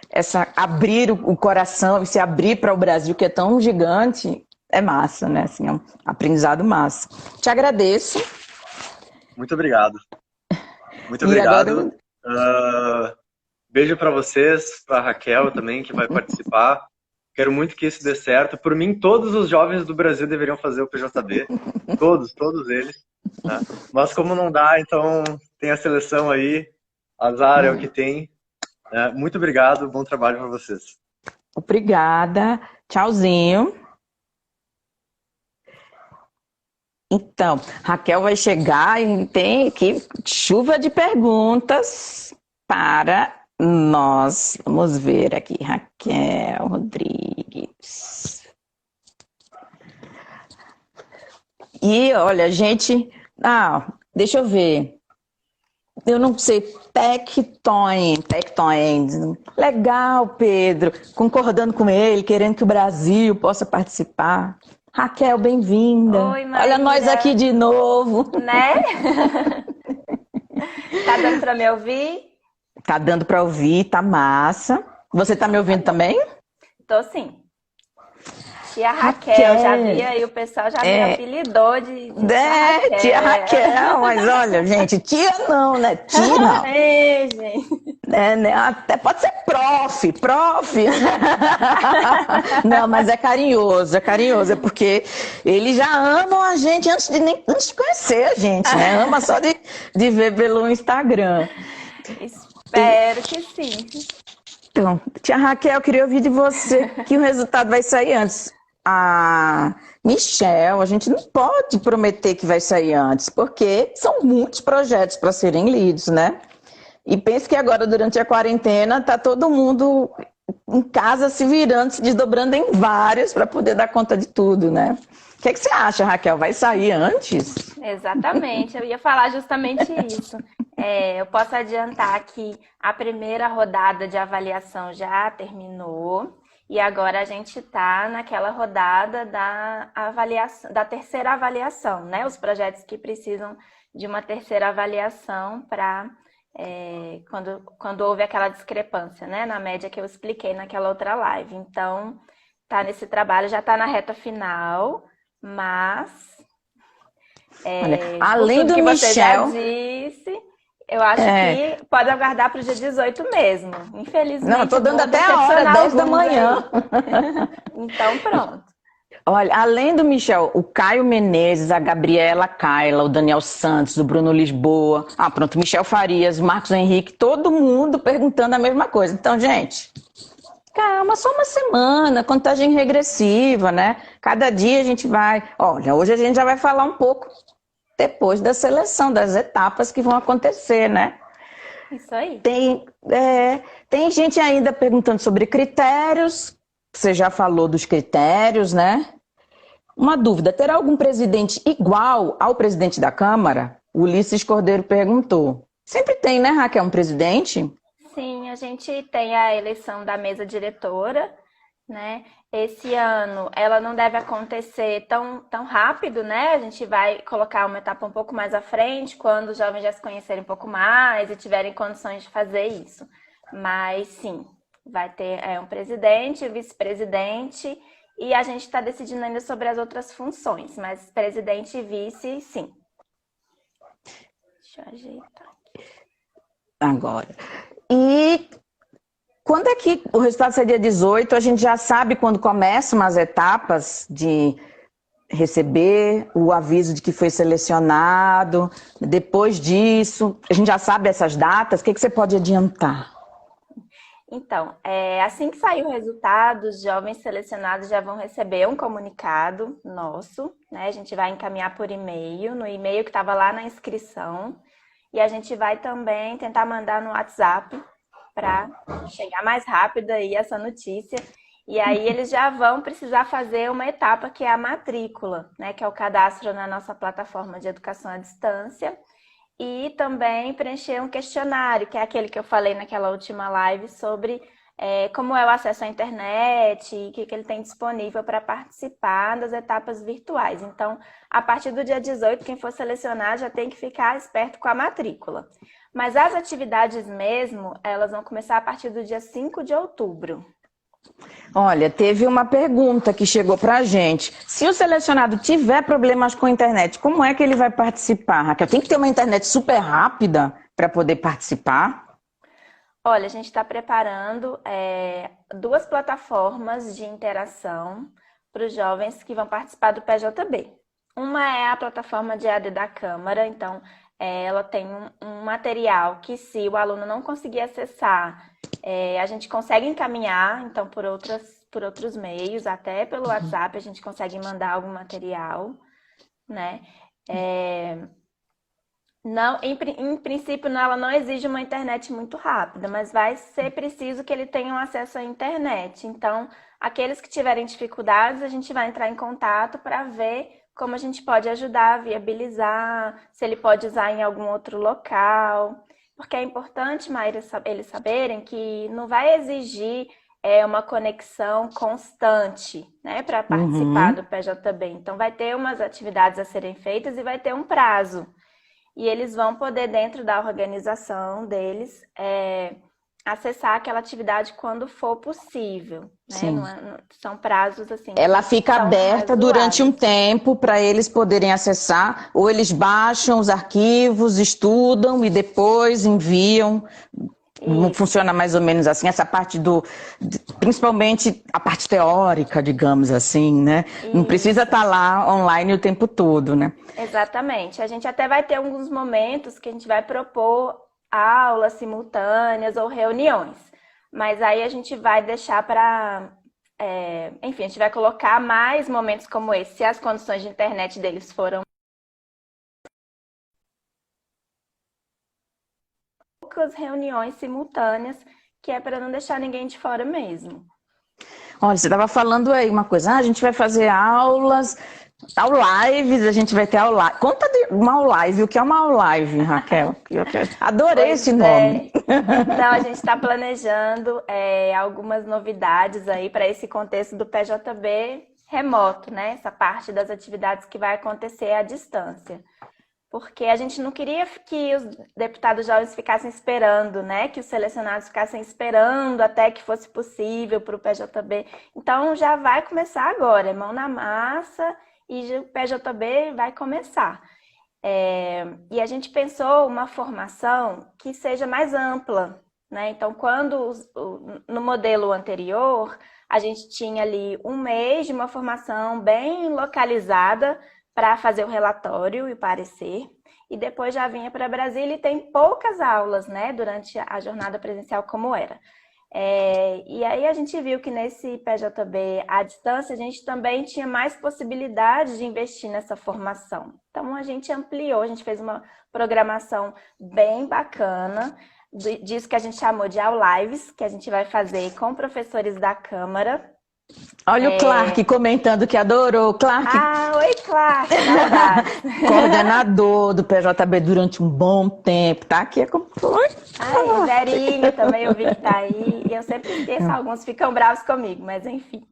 essa abrir o coração e se abrir para o Brasil, que é tão gigante, é massa, né? Assim, é um aprendizado massa. Te agradeço. Muito obrigado. Muito E agora, obrigado. Beijo para vocês, para Raquel também, que vai participar. Quero muito que isso dê certo. Por mim, todos os jovens do Brasil deveriam fazer o PJB. Todos eles. Né? Mas como não dá, então tem a seleção aí. Azar é o que tem. Né? Muito obrigado. Bom trabalho para vocês. obrigada. Tchauzinho. Então, Raquel vai chegar e tem aqui chuva de perguntas para nós. Vamos ver aqui, Raquel Rodrigues. E olha, gente. Deixa eu ver. Eu não sei, Tectoin. Legal, Pedro. Concordando com ele, querendo que o Brasil possa participar. Raquel, bem-vinda. Oi, Maíra. Olha nós aqui de novo. Né? Tá dando pra me ouvir? Tá dando para ouvir, tá massa. Você tá me ouvindo também? Tô sim. Tia Raquel, já vi aí, o pessoal já me apelidou de tia Raquel, mas olha, gente, tia não, né? Tia não. Ei, gente. Até pode ser prof. Não, mas é carinhoso, é porque eles já amam a gente antes de conhecer a gente, né? Ama só de ver pelo Instagram. Espero que sim. Então, tia Raquel, eu queria ouvir de você que o resultado vai sair antes. Michelle, a gente não pode prometer que vai sair antes, porque são muitos projetos para serem lidos, né? E penso que agora, durante a quarentena, tá todo mundo em casa se virando, se desdobrando em vários para poder dar conta de tudo, né? O que você acha, Raquel? Vai sair antes? Exatamente, eu ia falar justamente isso. Eu posso adiantar que a primeira rodada de avaliação já terminou E agora a gente está naquela rodada da avaliação, da terceira avaliação, né? Os projetos que precisam de uma terceira avaliação para quando houve aquela discrepância, né? Na média que eu expliquei naquela outra live. Então, tá nesse trabalho, já está na reta final, mas Olha, por além tudo do que você já Michel, disse, eu acho que pode aguardar para o dia 18 mesmo. Infelizmente, não, eu tô dando vou até a hora, decepcionar 10 da alguns aí. manhã. Então, pronto. Olha, além do Michel, o Caio Menezes, a Gabriela Kaila, o Daniel Santos, o Bruno Lisboa, pronto, Michel Farias, Marcos Henrique, todo mundo perguntando a mesma coisa. Então, gente, calma, só uma semana, contagem regressiva, né? Cada dia a gente vai... Olha, hoje a gente já vai falar um pouco depois da seleção, das etapas que vão acontecer, né? Isso aí. Tem gente ainda perguntando sobre critérios. Você já falou dos critérios, né? Uma dúvida, terá algum presidente igual ao presidente da Câmara? O Ulisses Cordeiro perguntou. Sempre tem, né, Raquel, um presidente? Sim, a gente tem a eleição da mesa diretora, né? Esse ano ela não deve acontecer tão rápido, né? A gente vai colocar uma etapa um pouco mais à frente, quando os jovens já se conhecerem um pouco mais e tiverem condições de fazer isso. Mas sim, vai ter um presidente, vice-presidente, e a gente está decidindo ainda sobre as outras funções, mas presidente e vice, sim. Deixa eu ajeitar aqui. Agora. E quando é que o resultado seria 18? A gente já sabe quando começam as etapas de receber o aviso de que foi selecionado. Depois disso, a gente já sabe essas datas. O que você pode adiantar? Então, assim que sair o resultado, os jovens selecionados já vão receber um comunicado nosso, né? A gente vai encaminhar por e-mail, no e-mail que estava lá na inscrição, e a gente vai também tentar mandar no WhatsApp para chegar mais rápido aí essa notícia. E aí eles já vão precisar fazer uma etapa que é a matrícula, né? Que é o cadastro na nossa plataforma de educação à distância. E também preencher um questionário, que é aquele que eu falei naquela última live sobre como é o acesso à internet e o que ele tem disponível para participar das etapas virtuais. Então, a partir do dia 18, quem for selecionar já tem que ficar esperto com a matrícula. Mas as atividades mesmo, elas vão começar a partir do dia 5 de outubro. Olha, teve uma pergunta que chegou pra gente. Se o selecionado tiver problemas com a internet, como é que ele vai participar, Raquel? Tem que ter uma internet super rápida para poder participar? Olha, a gente está preparando duas plataformas de interação para os jovens que vão participar do PJB. Uma é a plataforma de EAD da Câmara, então ela tem um material que, se o aluno não conseguir acessar, a gente consegue encaminhar, então, por outros meios, até pelo WhatsApp, a gente consegue mandar algum material, né? Não, em princípio, ela não exige uma internet muito rápida, mas vai ser preciso que ele tenha um acesso à internet. Então, aqueles que tiverem dificuldades, a gente vai entrar em contato para ver como a gente pode ajudar a viabilizar, se ele pode usar em algum outro local. Porque é importante, Maíra, eles saberem que não vai exigir uma conexão constante, né, para participar do PJB. Então, vai ter umas atividades a serem feitas e vai ter um prazo. E eles vão poder, dentro da organização deles, acessar aquela atividade quando for possível. Né? Sim. São prazos assim. Ela fica aberta durante um tempo para eles poderem acessar, ou eles baixam os arquivos, estudam e depois enviam. Não funciona mais ou menos assim, essa parte principalmente a parte teórica, digamos assim, né? Isso. Não precisa estar lá online o tempo todo, né? Exatamente. A gente até vai ter alguns momentos que a gente vai propor aulas simultâneas ou reuniões, mas aí a gente vai deixar para... enfim, a gente vai colocar mais momentos como esse, se as condições de internet deles foram reuniões simultâneas, que é para não deixar ninguém de fora mesmo. Olha, você estava falando aí uma coisa, a gente vai fazer aulas Ao lives, a gente vai ter ao live. Conta de uma live, o que é uma live, Raquel? Adorei Pois esse nome. Então, a gente está planejando algumas novidades aí para esse contexto do PJB remoto, né? Essa parte das atividades que vai acontecer à distância. Porque a gente não queria que os deputados jovens ficassem esperando, né? Que os selecionados ficassem esperando até que fosse possível para o PJB. Então, já vai começar agora, é mão na massa e o PJB vai começar. E a gente pensou uma formação que seja mais ampla, né? Então, no modelo anterior, a gente tinha ali um mês de uma formação bem localizada para fazer o relatório e o parecer, e depois já vinha para Brasília e tem poucas aulas, né, durante a jornada presencial como era. E aí a gente viu que nesse PJB à distância a gente também tinha mais possibilidade de investir nessa formação. Então a gente ampliou, a gente fez uma programação bem bacana, disso que a gente chamou de All Lives, que a gente vai fazer com professores da Câmara. Olha o Clark comentando que adorou. Clark, oi Clark, saudade. coordenador do PJB durante um bom tempo, tá aqui. Verinho também eu vi que tá aí. E eu sempre esqueço, alguns ficam bravos comigo, mas enfim.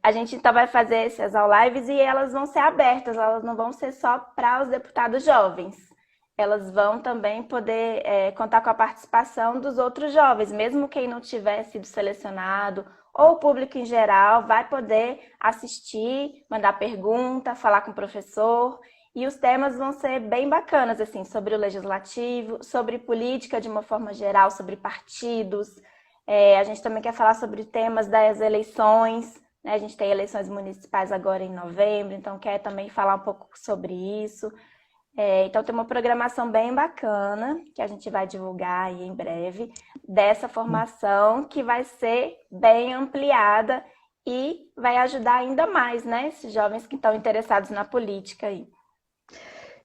A gente então vai fazer essas All Lives e elas vão ser abertas, elas não vão ser só para os deputados jovens. Elas vão também poder contar com a participação dos outros jovens, mesmo quem não tiver sido selecionado, ou o público em geral vai poder assistir, mandar pergunta, falar com o professor. E os temas vão ser bem bacanas, assim, sobre o legislativo, sobre política de uma forma geral, sobre partidos. A gente também quer falar sobre temas das eleições, né? A gente tem eleições municipais agora em novembro, então quer também falar um pouco sobre isso. Então tem uma programação bem bacana, que a gente vai divulgar aí em breve, dessa formação que vai ser bem ampliada e vai ajudar ainda mais, né, esses jovens que estão interessados na política aí.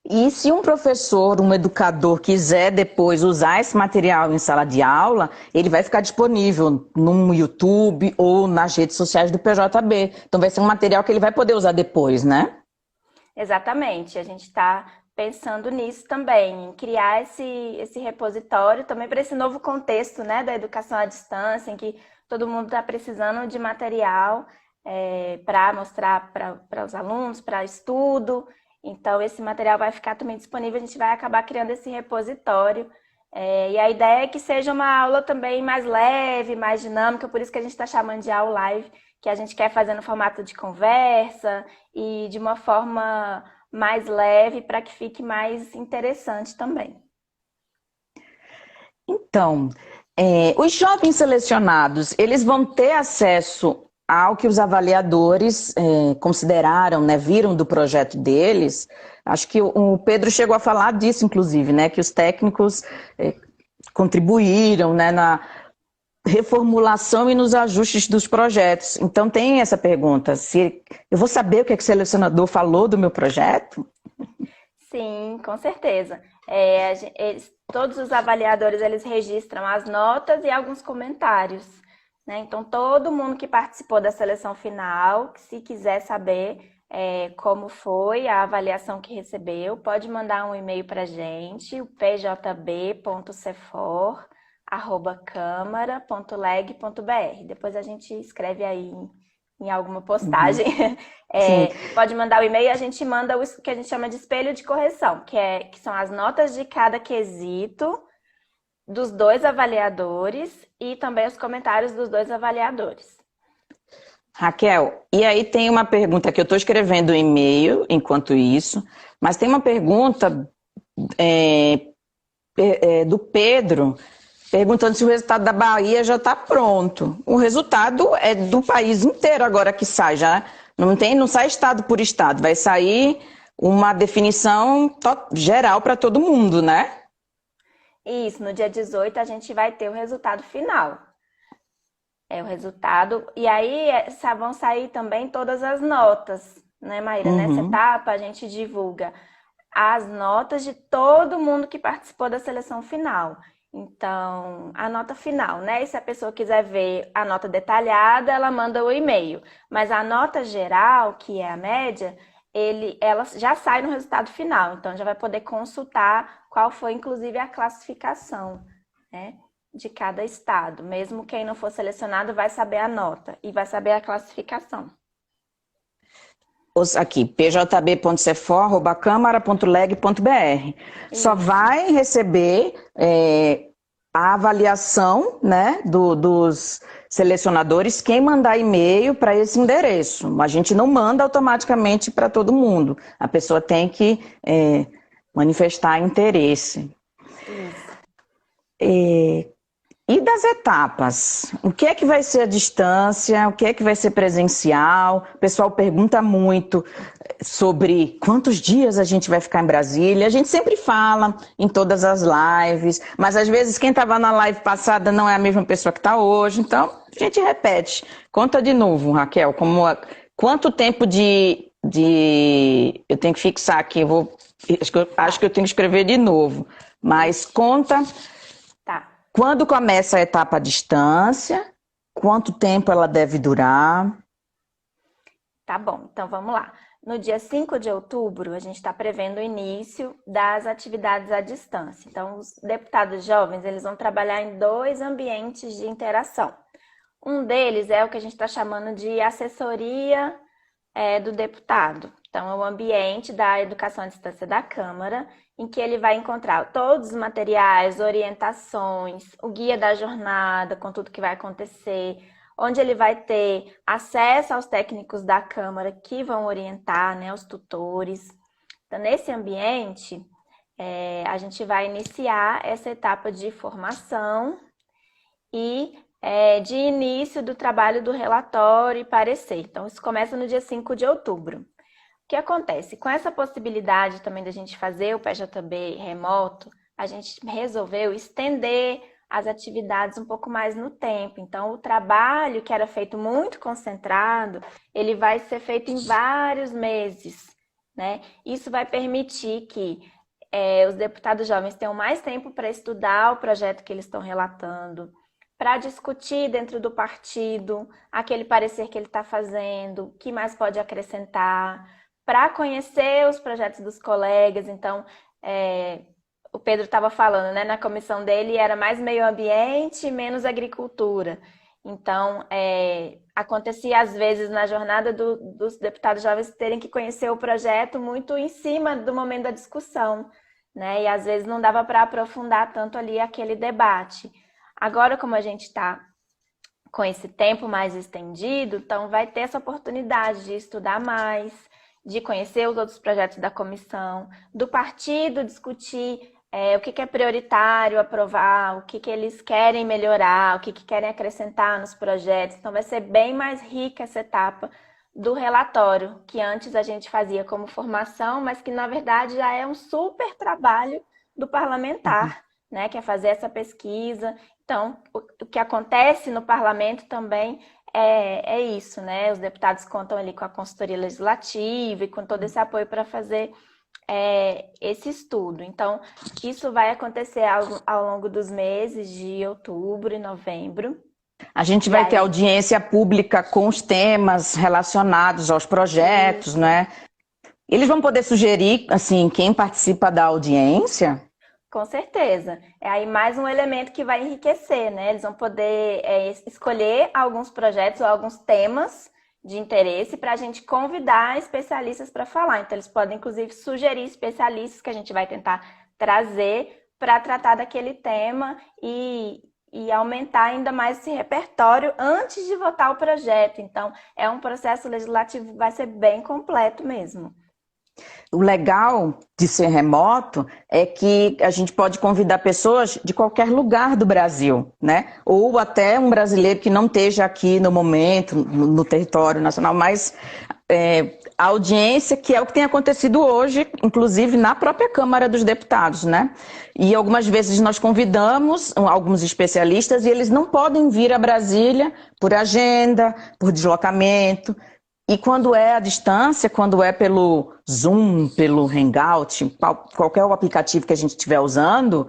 E se um professor, um educador quiser depois usar esse material em sala de aula, ele vai ficar disponível no YouTube ou nas redes sociais do PJB. Então vai ser um material que ele vai poder usar depois, né? Exatamente, a gente está pensando nisso também, em criar esse repositório também para esse novo contexto, né, da educação à distância, em que todo mundo está precisando de material para mostrar para os alunos, para estudo. Então, esse material vai ficar também disponível, a gente vai acabar criando esse repositório. E a ideia é que seja uma aula também mais leve, mais dinâmica, por isso que a gente está chamando de aula live, que a gente quer fazer no formato de conversa e de uma forma mais leve para que fique mais interessante também. Então, os jovens selecionados, eles vão ter acesso ao que os avaliadores consideraram, né, viram do projeto deles. Acho que o Pedro chegou a falar disso, inclusive, né, que os técnicos contribuíram, né, na reformulação e nos ajustes dos projetos. Então tem essa pergunta, se eu vou saber o que o selecionador falou do meu projeto? Sim, com certeza. Todos os avaliadores, eles registram as notas e alguns comentários, né? Então todo mundo que participou da seleção final, se quiser saber como foi a avaliação que recebeu, pode mandar um e-mail para a gente, o pjb.cefor@câmara.leg.br. Depois a gente escreve aí em alguma postagem. Pode mandar o e-mail e a gente manda o que a gente chama de espelho de correção, que são as notas de cada quesito dos dois avaliadores e também os comentários dos dois avaliadores. Raquel, e aí tem uma pergunta que eu estou escrevendo um e-mail enquanto isso, mas tem uma pergunta do Pedro perguntando se o resultado da Bahia já está pronto. O resultado é do país inteiro agora que sai, já não sai estado por estado, vai sair uma definição geral para todo mundo, né? Isso, no dia 18 a gente vai ter o resultado final. O resultado, e aí vão sair também todas as notas, né, Maíra? Nessa etapa a gente divulga as notas de todo mundo que participou da seleção final. Então, a nota final, né? E se a pessoa quiser ver a nota detalhada, ela manda o e-mail. Mas a nota geral, que é a média, ela já sai no resultado final. Então, já vai poder consultar qual foi, inclusive, a classificação, né, de cada estado. Mesmo quem não for selecionado vai saber a nota e vai saber a classificação. Aqui, pjb.cefor@câmara.leg.br. Só vai receber a avaliação, né, dos selecionadores quem mandar e-mail para esse endereço. A gente não manda automaticamente para todo mundo. A pessoa tem que manifestar interesse. Isso. E das etapas? O que é que vai ser a distância? O que é que vai ser presencial? O pessoal pergunta muito sobre quantos dias a gente vai ficar em Brasília. A gente sempre fala em todas as lives, mas às vezes quem estava na live passada não é a mesma pessoa que está hoje. Então, a gente repete. Conta de novo, Raquel. Quanto tempo de... Eu tenho que fixar aqui. Acho que eu tenho que escrever de novo. Mas conta... Quando começa a etapa à distância? Quanto tempo ela deve durar? Tá bom, então vamos lá. No dia 5 de outubro, a gente está prevendo o início das atividades à distância. Então, os deputados jovens, eles vão trabalhar em 2 ambientes de interação. Um deles é o que a gente está chamando de assessoria do deputado. Então, é o ambiente da educação à distância da Câmara, em que ele vai encontrar todos os materiais, orientações, o guia da jornada, com tudo que vai acontecer, onde ele vai ter acesso aos técnicos da Câmara que vão orientar, né, os tutores. Então, nesse ambiente, a gente vai iniciar essa etapa de formação e de início do trabalho do relatório e parecer. Então, isso começa no dia 5 de outubro. O que acontece? Com essa possibilidade também da gente fazer o PJB remoto, a gente resolveu estender as atividades um pouco mais no tempo. Então, o trabalho que era feito muito concentrado, ele vai ser feito em vários meses, né? Isso vai permitir que os deputados jovens tenham mais tempo para estudar o projeto que eles estão relatando, para discutir dentro do partido aquele parecer que ele está fazendo, o que mais pode acrescentar, para conhecer os projetos dos colegas. Então, o Pedro estava falando, né, na comissão dele era mais meio ambiente e menos agricultura. Então, acontecia às vezes na jornada dos deputados jovens terem que conhecer o projeto muito em cima do momento da discussão, né, e às vezes não dava para aprofundar tanto ali aquele debate. Agora, como a gente está com esse tempo mais estendido, então vai ter essa oportunidade de estudar mais, de conhecer os outros projetos da comissão, do partido discutir o que é prioritário aprovar, o que eles querem melhorar, o que querem acrescentar nos projetos. Então vai ser bem mais rica essa etapa do relatório, que antes a gente fazia como formação, mas que na verdade já é um super trabalho do parlamentar, né? Que é fazer essa pesquisa. Então, o que acontece no parlamento também é isso, né? Os deputados contam ali com a consultoria legislativa e com todo esse apoio para fazer esse estudo. Então, isso vai acontecer ao longo dos meses de outubro e novembro. A gente vai ter audiência pública com os temas relacionados aos projetos, né? Eles vão poder sugerir, assim, quem participa da audiência? Com certeza. É aí mais um elemento que vai enriquecer, né? Eles vão poder escolher alguns projetos ou alguns temas de interesse para a gente convidar especialistas para falar. Então, eles podem, inclusive, sugerir especialistas que a gente vai tentar trazer para tratar daquele tema e aumentar ainda mais esse repertório antes de votar o projeto. Então, é um processo legislativo que vai ser bem completo mesmo. O legal de ser remoto é que a gente pode convidar pessoas de qualquer lugar do Brasil, né? Ou até um brasileiro que não esteja aqui no momento, no território nacional, mas a audiência, que é o que tem acontecido hoje, inclusive na própria Câmara dos Deputados, né? E algumas vezes nós convidamos alguns especialistas e eles não podem vir a Brasília por agenda, por deslocamento. E quando é à distância, quando é pelo Zoom, pelo Hangout, qualquer aplicativo que a gente estiver usando,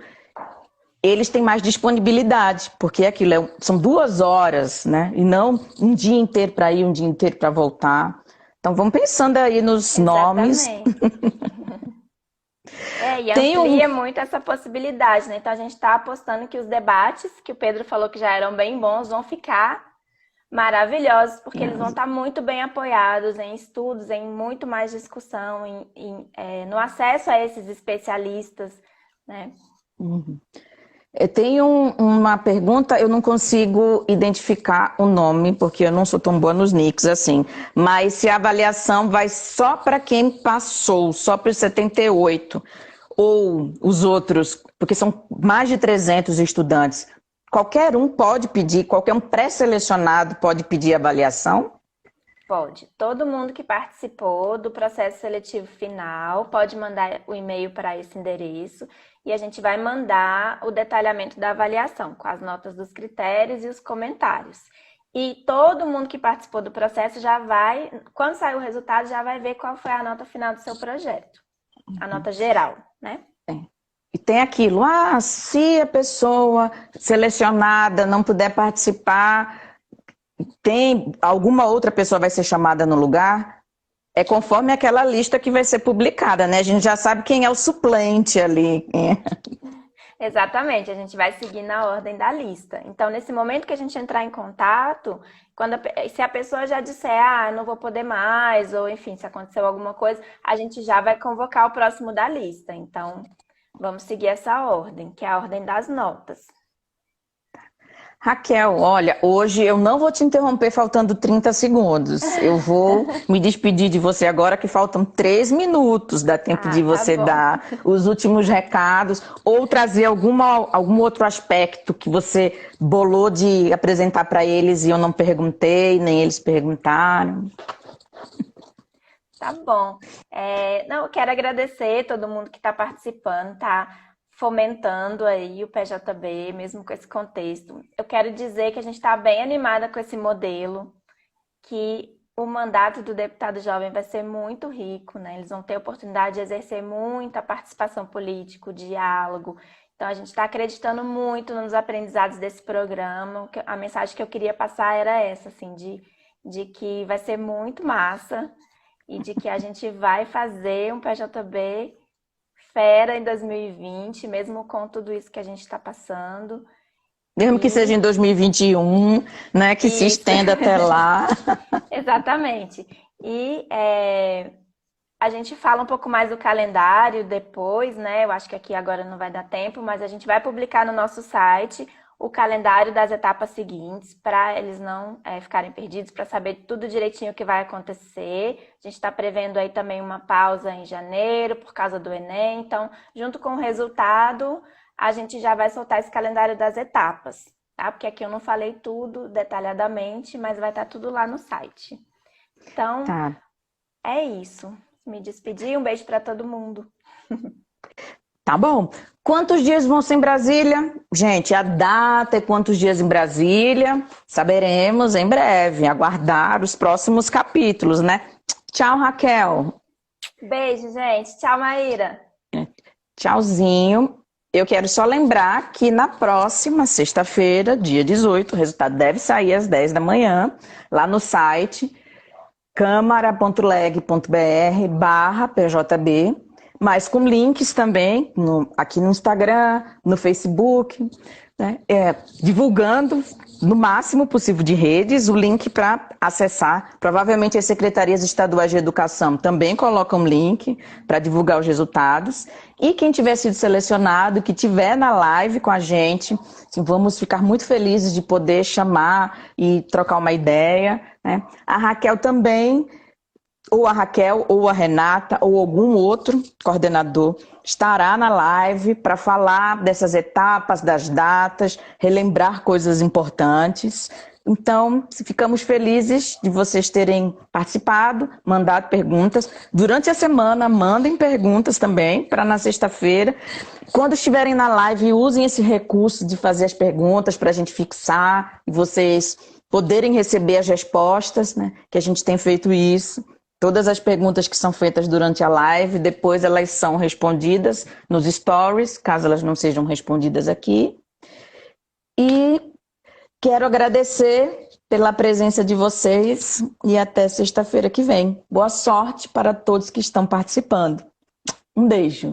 eles têm mais disponibilidade, porque aquilo são 2 horas, né? E não um dia inteiro para ir, um dia inteiro para voltar. Então, vamos pensando aí nos nomes. E amplia muito essa possibilidade, né? Então, a gente está apostando que os debates, que o Pedro falou que já eram bem bons, vão ficar maravilhosos, porque eles vão estar muito bem apoiados em estudos, em muito mais discussão, no acesso a esses especialistas, né? Eu tenho uma pergunta, eu não consigo identificar o nome, porque eu não sou tão boa nos nicks assim, mas se a avaliação vai só para quem passou, só para os 78, ou os outros, porque são mais de 300 estudantes, qualquer um pode pedir, qualquer um pré-selecionado pode pedir avaliação? Pode. Todo mundo que participou do processo seletivo final pode mandar o e-mail para esse endereço e a gente vai mandar o detalhamento da avaliação, com as notas dos critérios e os comentários. E todo mundo que participou do processo já vai, quando sair o resultado, já vai ver qual foi a nota final do seu projeto. A nota geral, né? E tem aquilo, se a pessoa selecionada não puder participar, tem alguma outra pessoa vai ser chamada no lugar? É conforme aquela lista que vai ser publicada, né? A gente já sabe quem é o suplente ali. Exatamente, a gente vai seguir na ordem da lista. Então, nesse momento que a gente entrar em contato, se a pessoa já disser, não vou poder mais, ou enfim, se aconteceu alguma coisa, a gente já vai convocar o próximo da lista. Então, vamos seguir essa ordem, que é a ordem das notas. Raquel, olha, hoje eu não vou te interromper faltando 30 segundos. Eu vou me despedir de você agora, que faltam 3 minutos. Dá tempo de você dar os últimos recados ou trazer algum outro aspecto que você bolou de apresentar para eles e eu não perguntei, nem eles perguntaram. Tá bom. Eu quero agradecer todo mundo que está participando, tá fomentando aí o PJB, mesmo com esse contexto. Eu quero dizer que a gente está bem animada com esse modelo, que o mandato do deputado jovem vai ser muito rico, né? Eles vão ter a oportunidade de exercer muita participação política, diálogo. Então, a gente está acreditando muito nos aprendizados desse programa. A mensagem que eu queria passar era essa, assim, de que vai ser muito massa e de que a gente vai fazer um PJB fera em 2020, mesmo com tudo isso que a gente está passando. Mesmo que seja em 2021, né? Que se estenda até lá. Exatamente. E a gente fala um pouco mais do calendário depois, né? Eu acho que aqui agora não vai dar tempo, mas a gente vai publicar no nosso site o calendário das etapas seguintes, para eles não ficarem perdidos, para saber tudo direitinho o que vai acontecer. A gente está prevendo aí também uma pausa em janeiro, por causa do Enem. Então, junto com o resultado, a gente já vai soltar esse calendário das etapas, tá? Porque aqui eu não falei tudo detalhadamente, mas vai estar tudo lá no site. Então, É isso. Me despedir, um beijo para todo mundo. Tá bom. Quantos dias vão ser em Brasília? Gente, a data e quantos dias em Brasília, saberemos em breve. Aguardar os próximos capítulos, né? Tchau, Raquel. Beijo, gente. Tchau, Maíra. Tchauzinho. Eu quero só lembrar que na próxima sexta-feira, dia 18, o resultado deve sair às 10 da manhã, lá no site câmara.leg.br/PJB, mas com links também aqui no Instagram, no Facebook, né? Divulgando no máximo possível de redes o link para acessar. Provavelmente as secretarias estaduais de educação também colocam link para divulgar os resultados. E quem tiver sido selecionado, que tiver na live com a gente, assim, vamos ficar muito felizes de poder chamar e trocar uma ideia, né? A Raquel também, ou a Raquel, ou a Renata, ou algum outro coordenador estará na live para falar dessas etapas, das datas, relembrar coisas importantes. Então, ficamos felizes de vocês terem participado, mandado perguntas. Durante a semana, mandem perguntas também para na sexta-feira. Quando estiverem na live, usem esse recurso de fazer as perguntas para a gente fixar e vocês poderem receber as respostas, né? Que a gente tem feito isso. Todas as perguntas que são feitas durante a live, depois elas são respondidas nos stories, caso elas não sejam respondidas aqui. E quero agradecer pela presença de vocês e até sexta-feira que vem. Boa sorte para todos que estão participando. Um beijo.